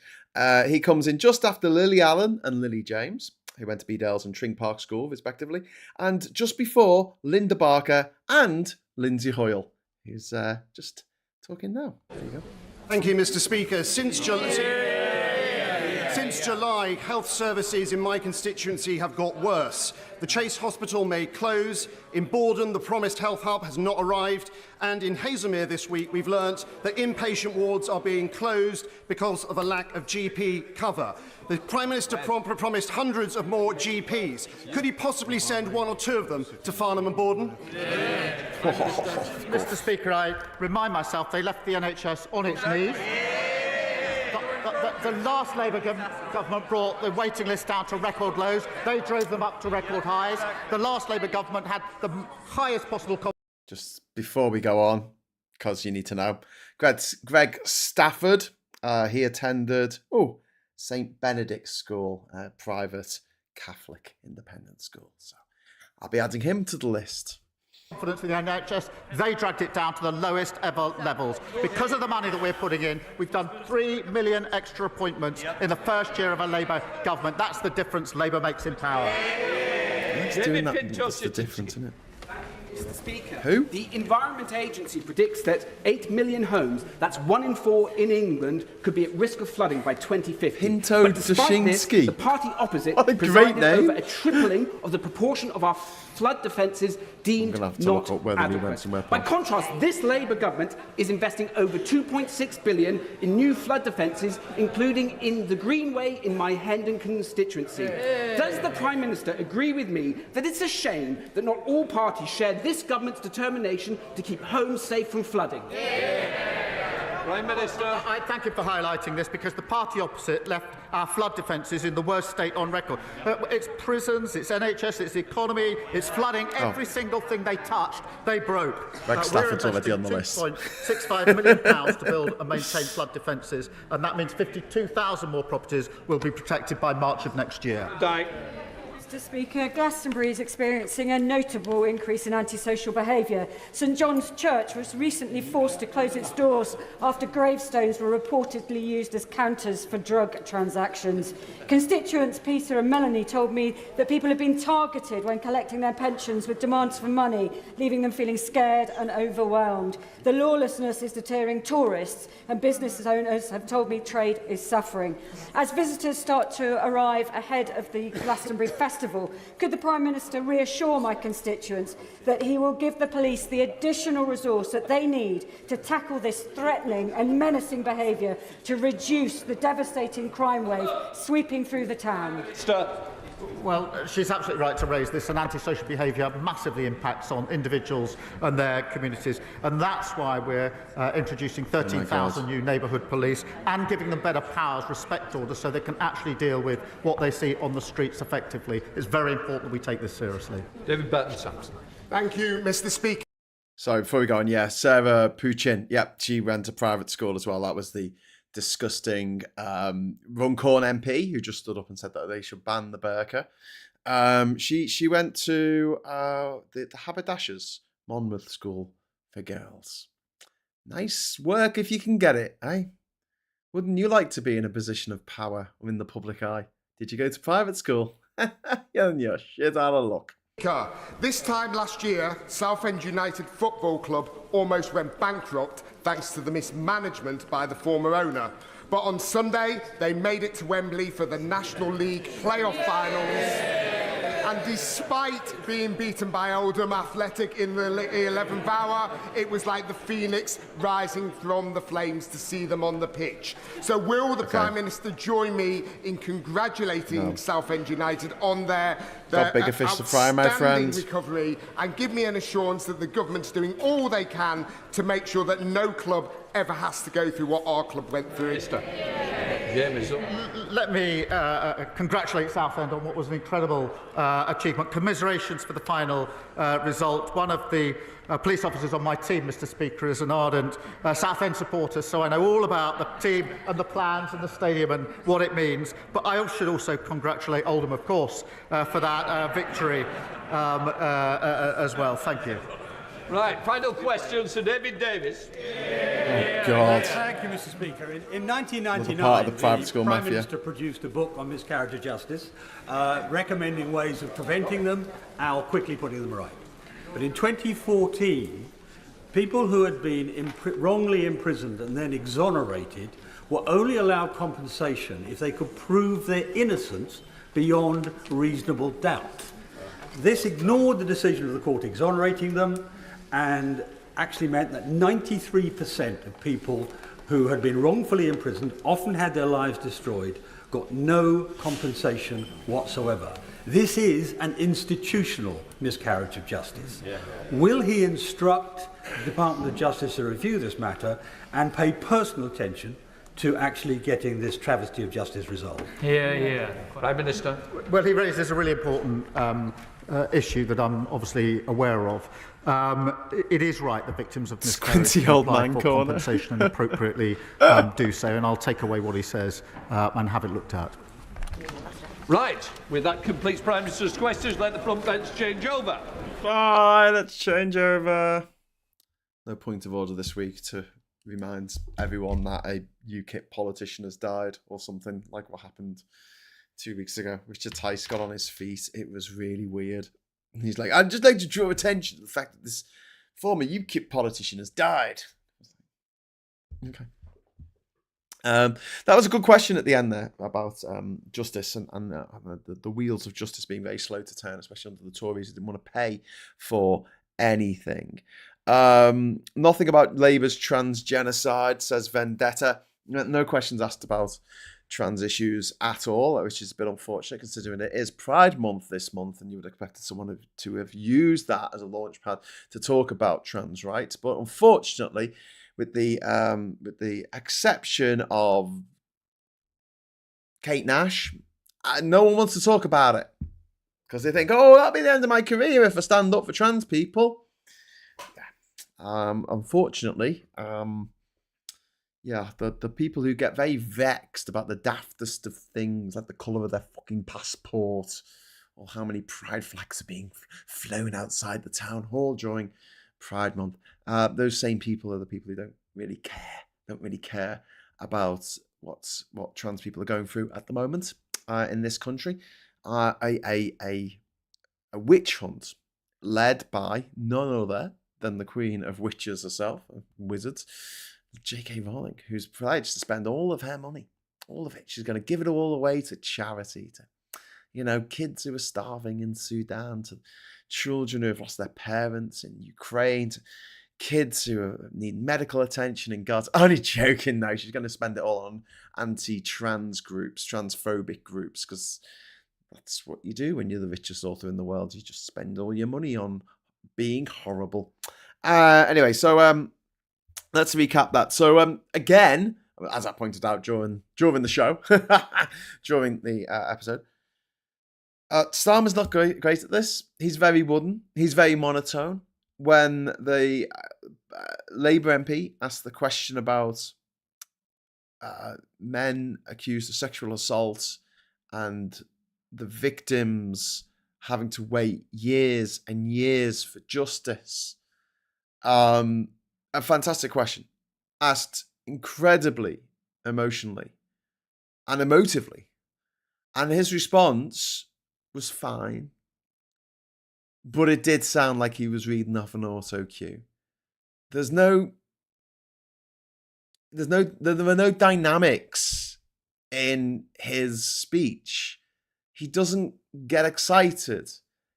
He comes in just after Lily Allen and Lily James, who went to Bedales and Tring Park School, respectively, and just before Linda Barker and Lindsay Hoyle, who's just talking now. There you go. Thank you, Mr. Speaker. Since July, health services in my constituency have got worse. The Chase Hospital may close. In Borden, the promised health hub has not arrived. And in Haslemere this week, we've learnt that inpatient wards are being closed because of a lack of GP cover. The Prime Minister promised hundreds of more GPs. Could he possibly send one or two of them to Farnham and Borden? Mr. Speaker, I remind myself they left the NHS on its knees. The last Labour government brought the waiting list down to record lows. They drove them up to record highs. The last Labour government had the highest possible... Just before we go on, because you need to know, Greg Stafford, he attended St Benedict's School, private Catholic independent school. So I'll be adding him to the list. Confidence with the NHS, they dragged it down to the lowest ever levels. Because of the money that we're putting in, we've done 3 million extra appointments in the first year of a Labour government. That's the difference Labour makes in power. He's doing that. That's the difference, isn't it? Mr. Speaker, who? The Environment Agency predicts that 8 million homes, that's 1 in 4 in England, could be at risk of flooding by 2050. Pinto but despite this, Dashinsky. the party opposite What a presided great name. over a tripling of the proportion of our flood defences deemed not adequate. By contrast, this Labour government is investing over £2.6 billion in new flood defences, including in the Greenway in my Hendon constituency. Does the Prime Minister agree with me that it's a shame that not all parties share this government's determination to keep homes safe from flooding? Prime Minister. I thank him for highlighting this, because the party opposite left our flood defences in the worst state on record. It's prisons, it's NHS, it's the economy, it's flooding. Every single thing they touched, they broke. Greg Stafford's already on the list. £2.65 million to build and maintain flood defences, and that means 52,000 more properties will be protected by March of next year. Mr. Speaker, Glastonbury is experiencing a notable increase in antisocial behaviour. St John's Church was recently forced to close its doors after gravestones were reportedly used as counters for drug transactions. Constituents Peter and Melanie told me that people have been targeted when collecting their pensions with demands for money, leaving them feeling scared and overwhelmed. The lawlessness is deterring tourists, and business owners have told me trade is suffering. As visitors start to arrive ahead of the Glastonbury Festival, could the Prime Minister reassure my constituents that he will give the police the additional resource that they need to tackle this threatening and menacing behaviour to reduce the devastating crime wave sweeping through the town? Well, she's absolutely right to raise this, and antisocial behaviour massively impacts on individuals and their communities, and that's why we're introducing 13,000 new neighbourhood police and giving them better powers, respect orders, so they can actually deal with what they see on the streets effectively. It's very important we take this seriously. David Burton-Sampson. Thank you, Mr. Speaker. So before we go on, Sarah Puchin, she went to private school as well. That was the disgusting Runcorn MP who just stood up and said that they should ban the burqa. She went to the Haberdashers Monmouth School for Girls. Nice work if you can get it, eh? Wouldn't you like to be in a position of power in the public eye? Did you go to private school? You're shit out of luck. This time last year, Southend United Football Club almost went bankrupt thanks to the mismanagement by the former owner. But on Sunday, they made it to Wembley for the National League playoff finals. And despite being beaten by Oldham Athletic in the 11th hour, it was like the phoenix rising from the flames to see them on the pitch. So will the Prime Minister join me in congratulating Southend United on their Got bigger fish to fry, my friend. recovery, and give me an assurance that the government's doing all they can to make sure that no club ever has to go through what our club went through? Let me congratulate Southend on what was an incredible achievement. Commiserations for the final result. One of the police officers on my team, Mr. Speaker, is an ardent Southend supporter, so I know all about the team and the plans and the stadium and what it means. But I should also congratulate Oldham, of course, for that victory as well. Thank you. Right, final question, Sir David Davis. Oh, God. Thank you, Mr. Speaker. In Part 1999, of the private school Prime mafia. Minister produced a book on miscarriage of justice, recommending ways of preventing them or quickly putting them right. But in 2014, people who had been wrongly imprisoned and then exonerated were only allowed compensation if they could prove their innocence beyond reasonable doubt. This ignored the decision of the court exonerating them, and actually meant that 93% of people who had been wrongfully imprisoned, often had their lives destroyed, got no compensation whatsoever. This is an institutional miscarriage of justice. Will he instruct the Department of Justice to review this matter and pay personal attention to actually getting this travesty of justice resolved? Prime Minister. Well, he raises a really important issue that I'm obviously aware of. It is right that victims of miscarriage Squinty can old apply man for corner. compensation and appropriately do so, and I'll take away what he says and have it looked at. Right, with that completes Prime Minister's questions. Let the front bench change over. Bye, let's change over. No point of order this week to remind everyone that a UKIP politician has died or something like what happened 2 weeks ago. Richard Tice got on his feet. It was really weird. He's like, I'd just like to draw attention to the fact that this former UKIP politician has died. Okay. That was a good question at the end there about justice and the wheels of justice being very slow to turn, especially under the Tories who didn't want to pay for anything. Nothing about Labour's trans genocide, says Vendetta. No questions asked about trans issues at all, which is a bit unfortunate considering it is Pride Month this month and you would expect someone to have used that as a launch pad to talk about trans rights. But unfortunately, with the exception of Kate Nash, no one wants to talk about it because they think, oh, that'll be the end of my career if I stand up for trans people. Unfortunately, the people who get very vexed about the daftest of things, like the colour of their fucking passport, or how many pride flags are being flown outside the town hall during Pride Month, those same people are the people who don't really care about what trans people are going through at the moment in this country. A witch hunt led by none other than the Queen of Witches herself, wizards, J.K. Rowling, who's pledged to spend all of her money, all of it. She's going to give it all away to charity, to, kids who are starving in Sudan, to children who have lost their parents in Ukraine, to kids who need medical attention in Gaza. Only joking, though. She's going to spend it all on anti-trans groups, transphobic groups, because that's what you do when you're the richest author in the world. You just spend all your money on being horrible. Anyway, so let's recap that. So again, as I pointed out during the show, during the episode, Starmer's not great at this. He's very wooden. He's very monotone. When the Labour MP asked the question about men accused of sexual assault and the victims having to wait years and years for justice, a fantastic question, asked incredibly emotionally and emotively. And his response was fine. but it did sound like he was reading off an auto cue. There were no dynamics in his speech. He doesn't get excited.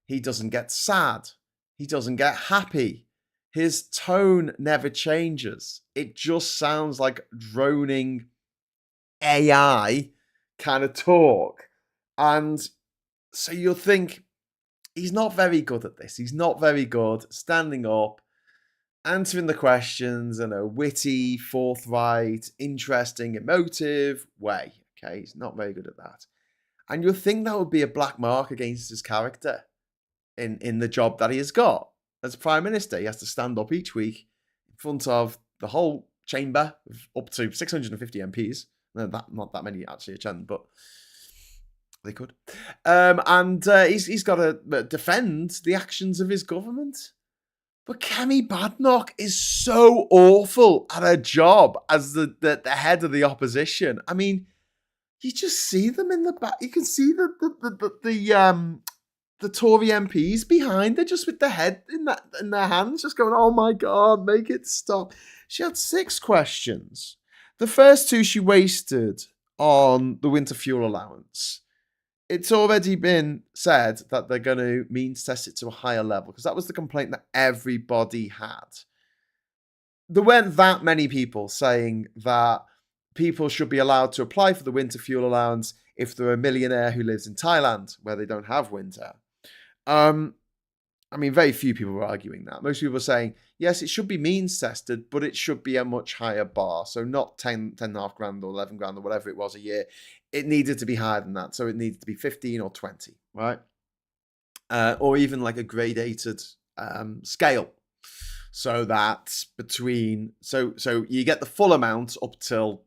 He doesn't get sad. He doesn't get happy. His tone never changes. It just sounds like droning AI kind of talk. And so you'll think, he's not very good at this. He's not very good standing up, answering the questions in a witty, forthright, interesting, emotive way. Okay, he's not very good at that. And you'll think that would be a black mark against his character in the job that he has got. As Prime Minister, he has to stand up each week in front of the whole chamber of up to 650 MPs. No, not that many actually attend, but they could. He's got to defend the actions of his government. But Kemi Badenoch is so awful at her job as the head of the opposition. I mean, you just see them in the back. You can see the Tory MPs behind her, just with the head in their hands, just going, "Oh my God, make it stop." She had 6 questions. The first 2 she wasted on the winter fuel allowance. It's already been said that they're going to means test it to a higher level, because that was the complaint that everybody had. There weren't that many people saying that people should be allowed to apply for the winter fuel allowance if they're a millionaire who lives in Thailand, where they don't have winter. I mean, very few people were arguing that. Most people were saying, yes, it should be means tested, but it should be a much higher bar. So not 10.5 grand or 11 grand or whatever it was a year. It needed to be higher than that. So it needed to be 15 or 20, right? Or even like a gradated scale. So that between, so you get the full amount up till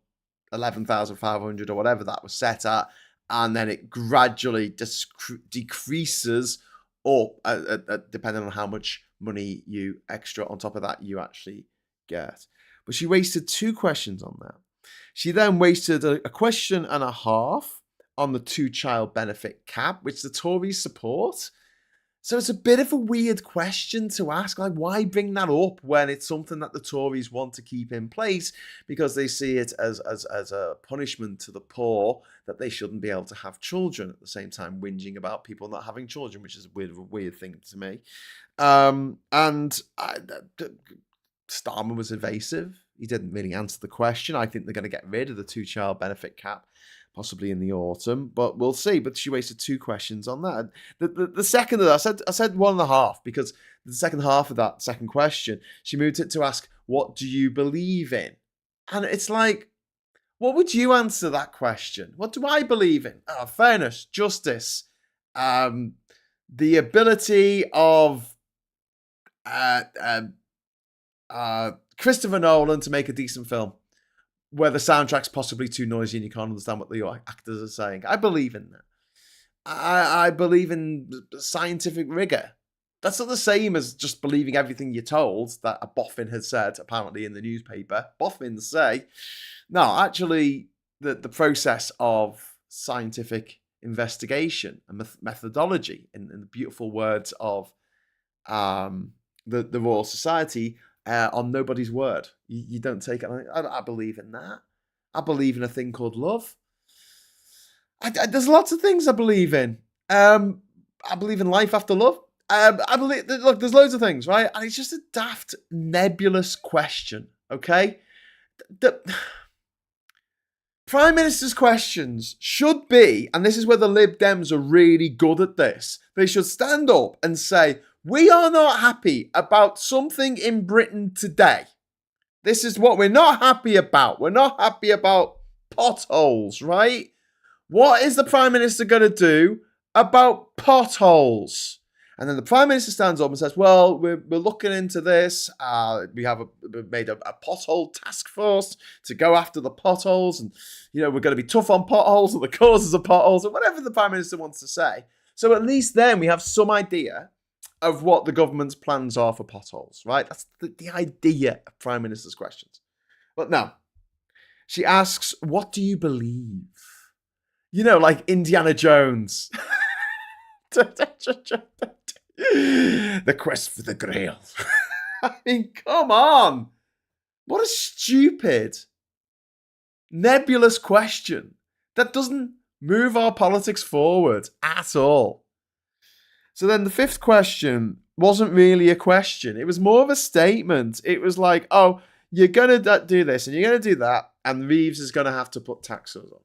11,500 or whatever that was set at, and then it gradually decreases up depending on how much money you extra on top of that you actually get. But she wasted 2 questions on that. She then wasted a question and a half on the 2-child benefit cap, which the Tories support. So it's a bit of a weird question to ask. Like, why bring that up when it's something that the Tories want to keep in place because they see it as a punishment to the poor, that they shouldn't be able to have children, at the same time whinging about people not having children, which is a weird thing to me. Starmer was evasive. He didn't really answer the question. I think they're going to get rid of the 2-child benefit cap possibly in the autumn, but we'll see. But she wasted 2 questions on that. The second of that, I said 1.5, because the second half of that second question, she moved it to ask, what do you believe in? And it's like, what would you answer that question? What do I believe in? Oh, fairness, justice, the ability of Christopher Nolan to make a decent film where the soundtrack's possibly too noisy and you can't understand what the actors are saying. I believe in that. I believe in scientific rigor. That's not the same as just believing everything you're told that a boffin has said, apparently in the newspaper. Boffins say, no, actually, the process of scientific investigation and methodology, in the beautiful words of the Royal Society, on nobody's word. You don't take it. I believe in that. I believe in a thing called love. There's lots of things I believe in. I believe in life after love. I believe, look, there's loads of things, right? And it's just a daft, nebulous question, okay? The Prime Minister's questions should be, and this is where the Lib Dems are really good at this, they should stand up and say, we are not happy about something in Britain today. This is what we're not happy about. We're not happy about potholes, right? What is the Prime Minister going to do about potholes? And then the Prime Minister stands up and says, well, we're looking into this. We've made a pothole task force to go after the potholes. And, you know, we're going to be tough on potholes and the causes of potholes or whatever the Prime Minister wants to say. So at least then we have some idea of what the government's plans are for potholes, right? That's the idea of Prime Minister's questions. But no, she asks, what do you believe? You know, like Indiana Jones. The quest for the Grail. I mean, come on. What a stupid, nebulous question that doesn't move our politics forward at all. So then the fifth question wasn't really a question. It was more of a statement. It was like, oh, you're going to do this and you're going to do that, and Reeves is going to have to put taxes on.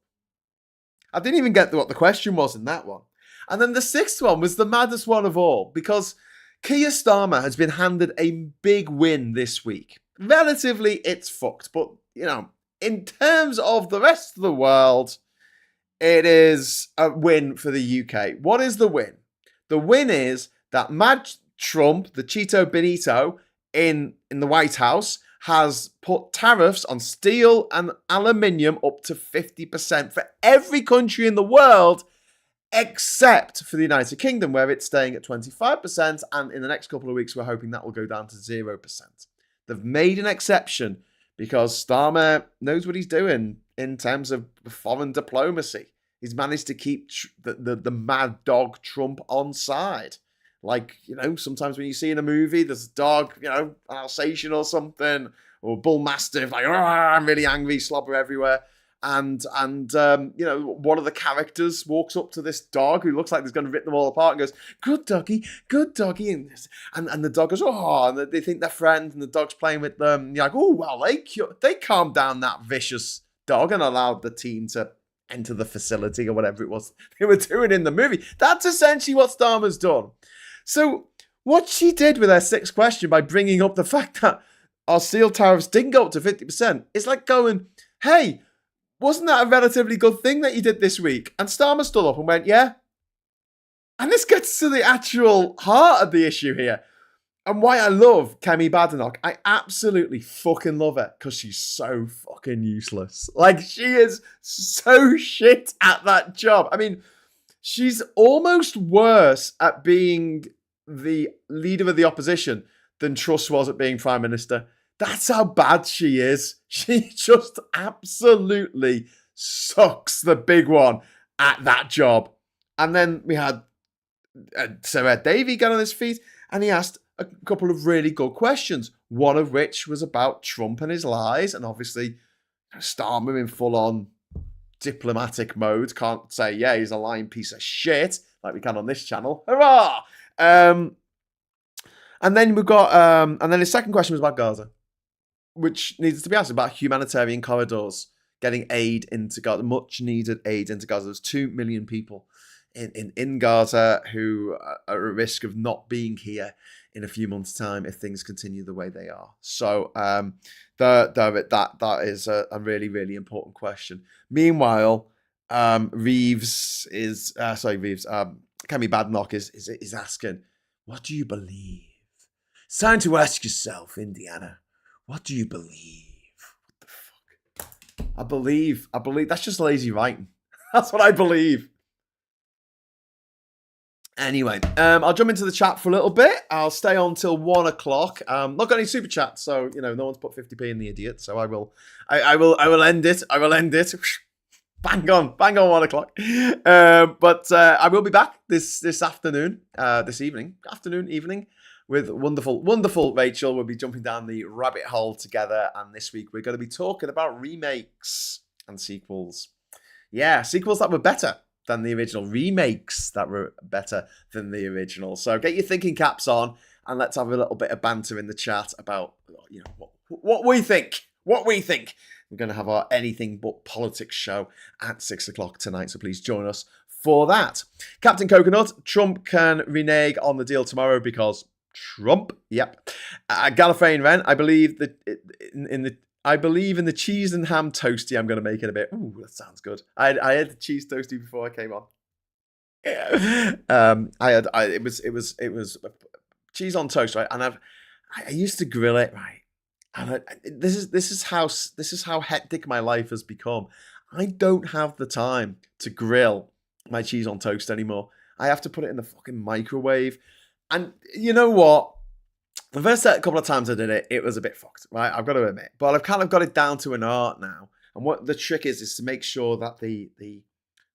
I didn't even get what the question was in that one. And then the sixth one was the maddest one of all, because Keir Starmer has been handed a big win this week. Relatively, it's fucked. But, you know, in terms of the rest of the world, it is a win for the UK. What is the win? The win is that Mad Trump, the Cheeto Benito, in the White House, has put tariffs on steel and aluminium up to 50% for every country in the world, except for the United Kingdom, where it's staying at 25%, and in the next couple of weeks, we're hoping that will go down to 0%. They've made an exception because Starmer knows what he's doing in terms of foreign diplomacy. He's managed to keep the mad dog Trump on side. Like, you know, sometimes when you see in a movie, there's a dog, you know, an Alsatian or something, or a bull mastiff, like, I'm really angry, slobber everywhere. And you know, one of the characters walks up to this dog who looks like he's going to rip them all apart and goes, good doggy. And the dog goes, oh, and they think they're friends, and the dog's playing with them. You're like, oh, well, they calmed down that vicious dog and allowed the team to enter the facility or whatever it was they were doing in the movie. That's essentially what Starmer's done. So what she did with her sixth question by bringing up the fact that our steel tariffs didn't go up to 50%, it's like going, hey, wasn't that a relatively good thing that you did this week? And Starmer stood up and went, yeah. And this gets to the actual heart of the issue here. And why I love Kemi Badenoch. I absolutely fucking love her because she's so fucking useless. Like, she is so shit at that job. I mean, she's almost worse at being the leader of the opposition than Truss was at being Prime Minister. That's how bad she is. She just absolutely sucks the big one at that job. And then we had Sir Ed Davey get on his feet and he asked a couple of really good questions, one of which was about Trump and his lies. And obviously, Starmer in full-on diplomatic mode can't say, yeah, he's a lying piece of shit, like we can on this channel. Hurrah! And then we got, and then his second question was about Gaza, which needs to be asked about humanitarian corridors, getting aid into Gaza, much needed aid into Gaza. There's 2 million people in Gaza who are at risk of not being here in a few months' time if things continue the way they are. So that is a really, really important question. Meanwhile, Kemi Badenoch is asking, what do you believe? It's time to ask yourself, Indiana, what do you believe? What the fuck? I believe. That's just lazy writing. That's what I believe. Anyway, I'll jump into the chat for a little bit. I'll stay on till 1 o'clock. Not got any super chats, so you know no one's put 50p in the idiot. So I will end it. I will end it. Bang on 1 o'clock. But I will be back this evening, with wonderful Rachel. We'll be jumping down the rabbit hole together, and this week we're going to be talking about remakes and sequels. Yeah, sequels that were better than the original, remakes that were better than the original. So get your thinking caps on, and let's have a little bit of banter in the chat about what we think. We're going to have our Anything But Politics show at 6 o'clock tonight, so please join us for that. Captain Coconut, Trump can renege on the deal tomorrow because Trump. Yep. Gallifreyan Wren, I believe that I believe in the cheese and ham toasty. I'm going to make it a bit. Ooh, that sounds good. I had the cheese toasty before I came on. It was cheese on toast, right? And I used to grill it, right? And this is how hectic my life has become. I don't have the time to grill my cheese on toast anymore. I have to put it in the fucking microwave. And you know what? The first couple of times I did it, it was a bit fucked, right? I've got to admit. But I've kind of got it down to an art now. And what the trick is to make sure that the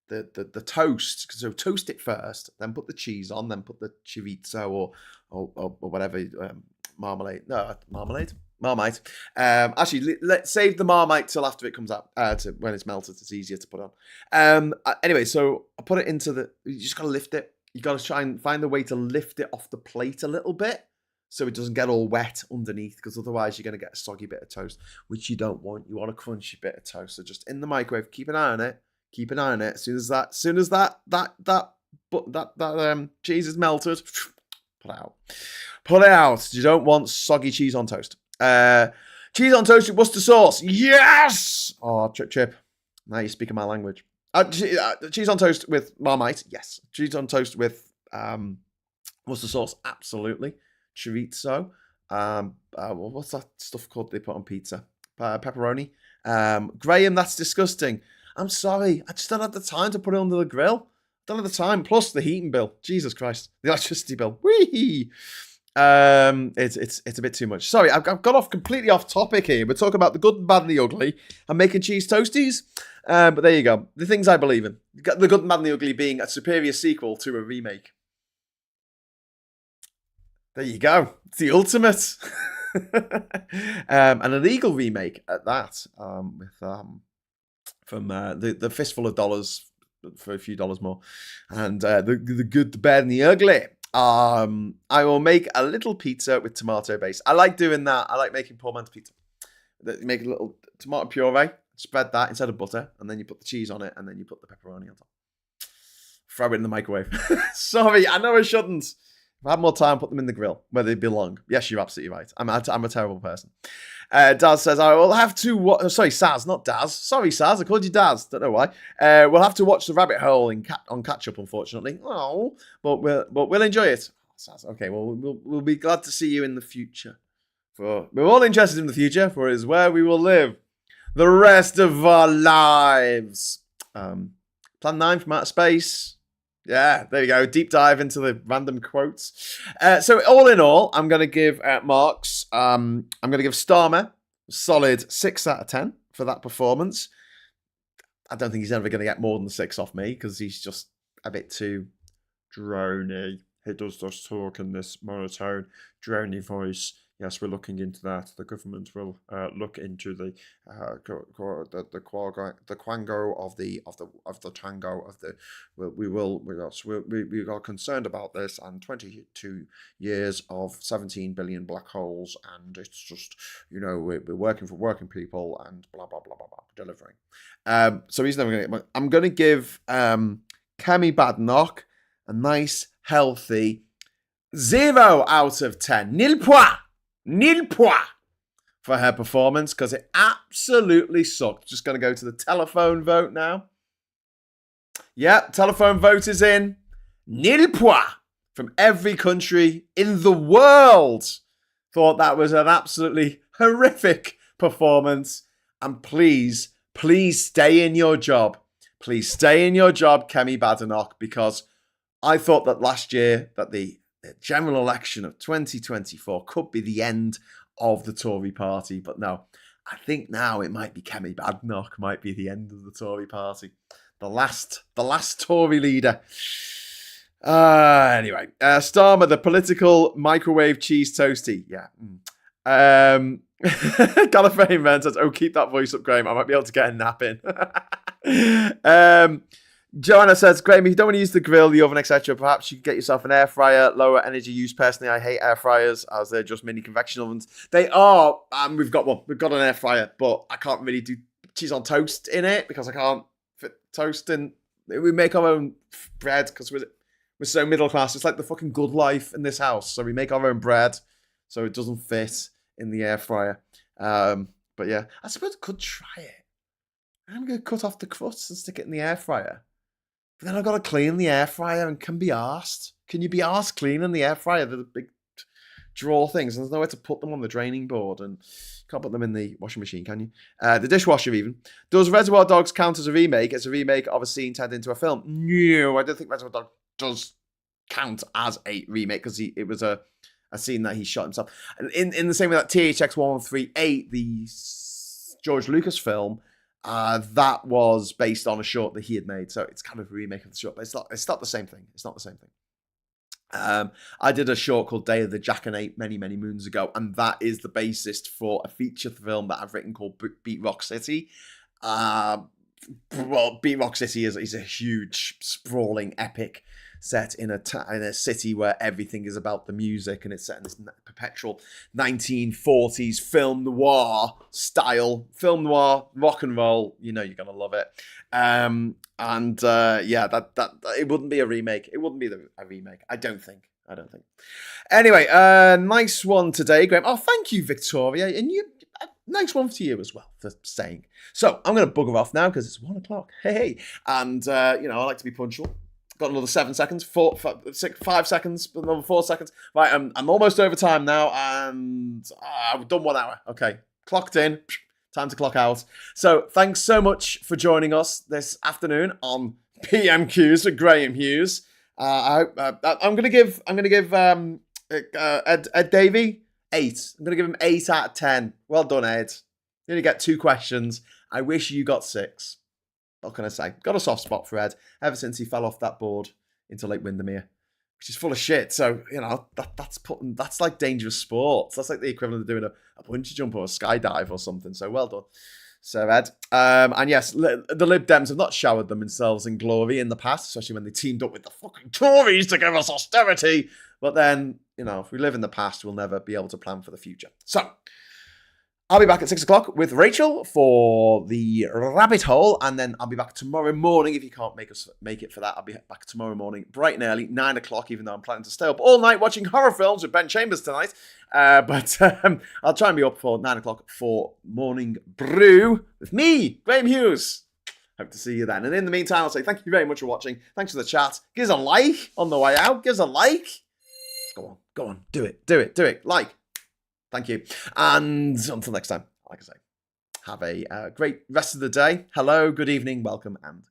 the toast. So toast it first, then put the cheese on, then put the chorizo or whatever marmalade. No, marmalade. Marmite. Actually, let's save the Marmite till after it comes out. When it's melted, it's easier to put on. Anyway, so I put it into the. You just gotta lift it. You gotta try and find a way to lift it off the plate a little bit, so it doesn't get all wet underneath. Because otherwise, you're gonna get a soggy bit of toast, which you don't want. You want a crunchy bit of toast. So just in the microwave, keep an eye on it. Keep an eye on it. As soon as that cheese is melted, put it out. Put it out. You don't want soggy cheese on toast. Cheese on toast with Worcester sauce. Yes! Oh, Chip. Now you're speaking my language. Cheese on toast with Marmite. Yes. Cheese on toast with Worcester sauce. Absolutely. Chorizo. What's that stuff called they put on pizza? Pepperoni. Graham, that's disgusting. I'm sorry. I just don't have the time to put it under the grill. Don't have the time. Plus the heating bill. Jesus Christ. The electricity bill. Whee! It's a bit too much. Sorry, I've got off completely off topic here. We're talking about the good, the bad, and the ugly. I'm making cheese toasties. But there you go. The things I believe in. The good, the bad, and the ugly being a superior sequel to a remake. There you go. It's the ultimate. An illegal remake at that. From the fistful of dollars for a few dollars more. And the good, the bad, and the ugly. I will make a little pizza with tomato base. I like doing that. I like making portmanteau pizza. You make a little tomato puree, spread that instead of butter, and then you put the cheese on it, and then you put the pepperoni on top. Throw it in the microwave. Sorry, I know I shouldn't. If I had more time, put them in the grill where they belong. Yes, you're absolutely right. I'm a terrible person. Daz says, I will have to sorry, Saz, not Daz. Sorry, Saz, I called you Daz. Don't know why. We'll have to watch The Rabbit Hole on catch-up, unfortunately. Oh, but we'll enjoy it. Saz, okay, well, we'll be glad to see you in the future. We're all interested in the future, for it is where we will live the rest of our lives. Plan 9 from outer space. Yeah, there you go. Deep dive into the random quotes. So all in all, I'm going to give marks. I'm going to give Starmer a solid 6 out of 10 for that performance. I don't think he's ever going to get more than 6 off me because he's just a bit too drony. He does just talk in this monotone, drony voice. Yes, we're looking into that. The government will look into the quango of the tango of the. We are concerned about this, and 22 years of 17 billion black holes, and it's just we're working for working people and blah blah blah blah blah delivering. So he's never going to get. I'm going to give Kemi Badenoch a nice healthy 0 out of 10. Nil point for her performance because it absolutely sucked. Just going to go to the telephone vote now. Yeah, telephone vote is in. Nil point from every country in the world. Thought that was an absolutely horrific performance. And please stay in your job. Please stay in your job, Kemi Badenoch, because I thought that last year that the general election of 2024 could be the end of the Tory party, but no, I think now it might be Kemi Badenoch might be the end of the Tory party, the last Tory leader. Anyway, Starmer, the political microwave cheese toasty, yeah. Gallifreyan Man says, "Oh, keep that voice up, Graham. I might be able to get a nap in." Joanna says, Graham, if you don't want to use the grill, the oven, etc., perhaps you could get yourself an air fryer, lower energy use. Personally, I hate air fryers as they're just mini convection ovens. They are, we've got one. We've got an air fryer, but I can't really do cheese on toast in it because I can't fit toast in. We make our own bread because we're so middle class. It's like the fucking good life in this house. So we make our own bread so it doesn't fit in the air fryer. But yeah, I suppose I could try it. I'm going to cut off the crust and stick it in the air fryer. But then I've got to clean the air fryer and can be arsed. Can you be arsed cleaning the air fryer? They're the big drawer things. And there's nowhere to put them on the draining board. And you can't put them in the washing machine, can you? The dishwasher even. Does Reservoir Dogs count as a remake? It's a remake of a scene turned into a film. No, I don't think Reservoir Dogs does count as a remake because it was a scene that he shot himself. And in the same way that THX 1138, the George Lucas film, That was based on a short that he had made, so it's kind of a remake of the short, but it's not the same thing. It's not the same thing. I did a short called Day of the Jackanapes many moons ago, and that is the basis for a feature film that I've written called Beat Rock City. Well, Beat Rock City is a huge, sprawling epic set in a city where everything is about the music, and it's set in this perpetual 1940s film noir style, film noir rock and roll. You know you're gonna love it. That it wouldn't be a remake. It wouldn't be a remake. I don't think. Anyway, nice one today, Graham. Oh, thank you, Victoria, and you. Nice one to you as well for saying. So I'm going to bugger off now because it's 1 o'clock. Hey, and I like to be punctual. Got another 7 seconds, 5 seconds, another 4 seconds. Right, I'm almost over time now, and I've done 1 hour. Okay, clocked in. Time to clock out. So thanks so much for joining us this afternoon on PMQs with Graham Hughes. I'm going to give Ed Davey 8. I'm going to give him 8 out of 10. Well done, Ed. You only get 2 questions. I wish you got 6. What can I say? Got a soft spot for Ed ever since he fell off that board into Lake Windermere, which is full of shit. So, that's like dangerous sports. That's like the equivalent of doing a bungee jump or a skydive or something. So well done, Sir Ed. And yes, the Lib Dems have not showered themselves in glory in the past, especially when they teamed up with the fucking Tories to give us austerity. But then, if we live in the past, we'll never be able to plan for the future. So, I'll be back at 6 o'clock with Rachel for the rabbit hole, and then I'll be back tomorrow morning. If you can't make it for that, I'll be back tomorrow morning, bright and early, 9 o'clock, even though I'm planning to stay up all night watching horror films with Ben Chambers tonight. But I'll try and be up for 9 o'clock for Morning Brew with me, Graham Hughes. Hope to see you then. And in the meantime, I'll say thank you very much for watching. Thanks for the chat. Give us a like on the way out. Give us a like. Go on. Do it. Like. Thank you. And until next time, like I say, have a great rest of the day. Hello, good evening, welcome, and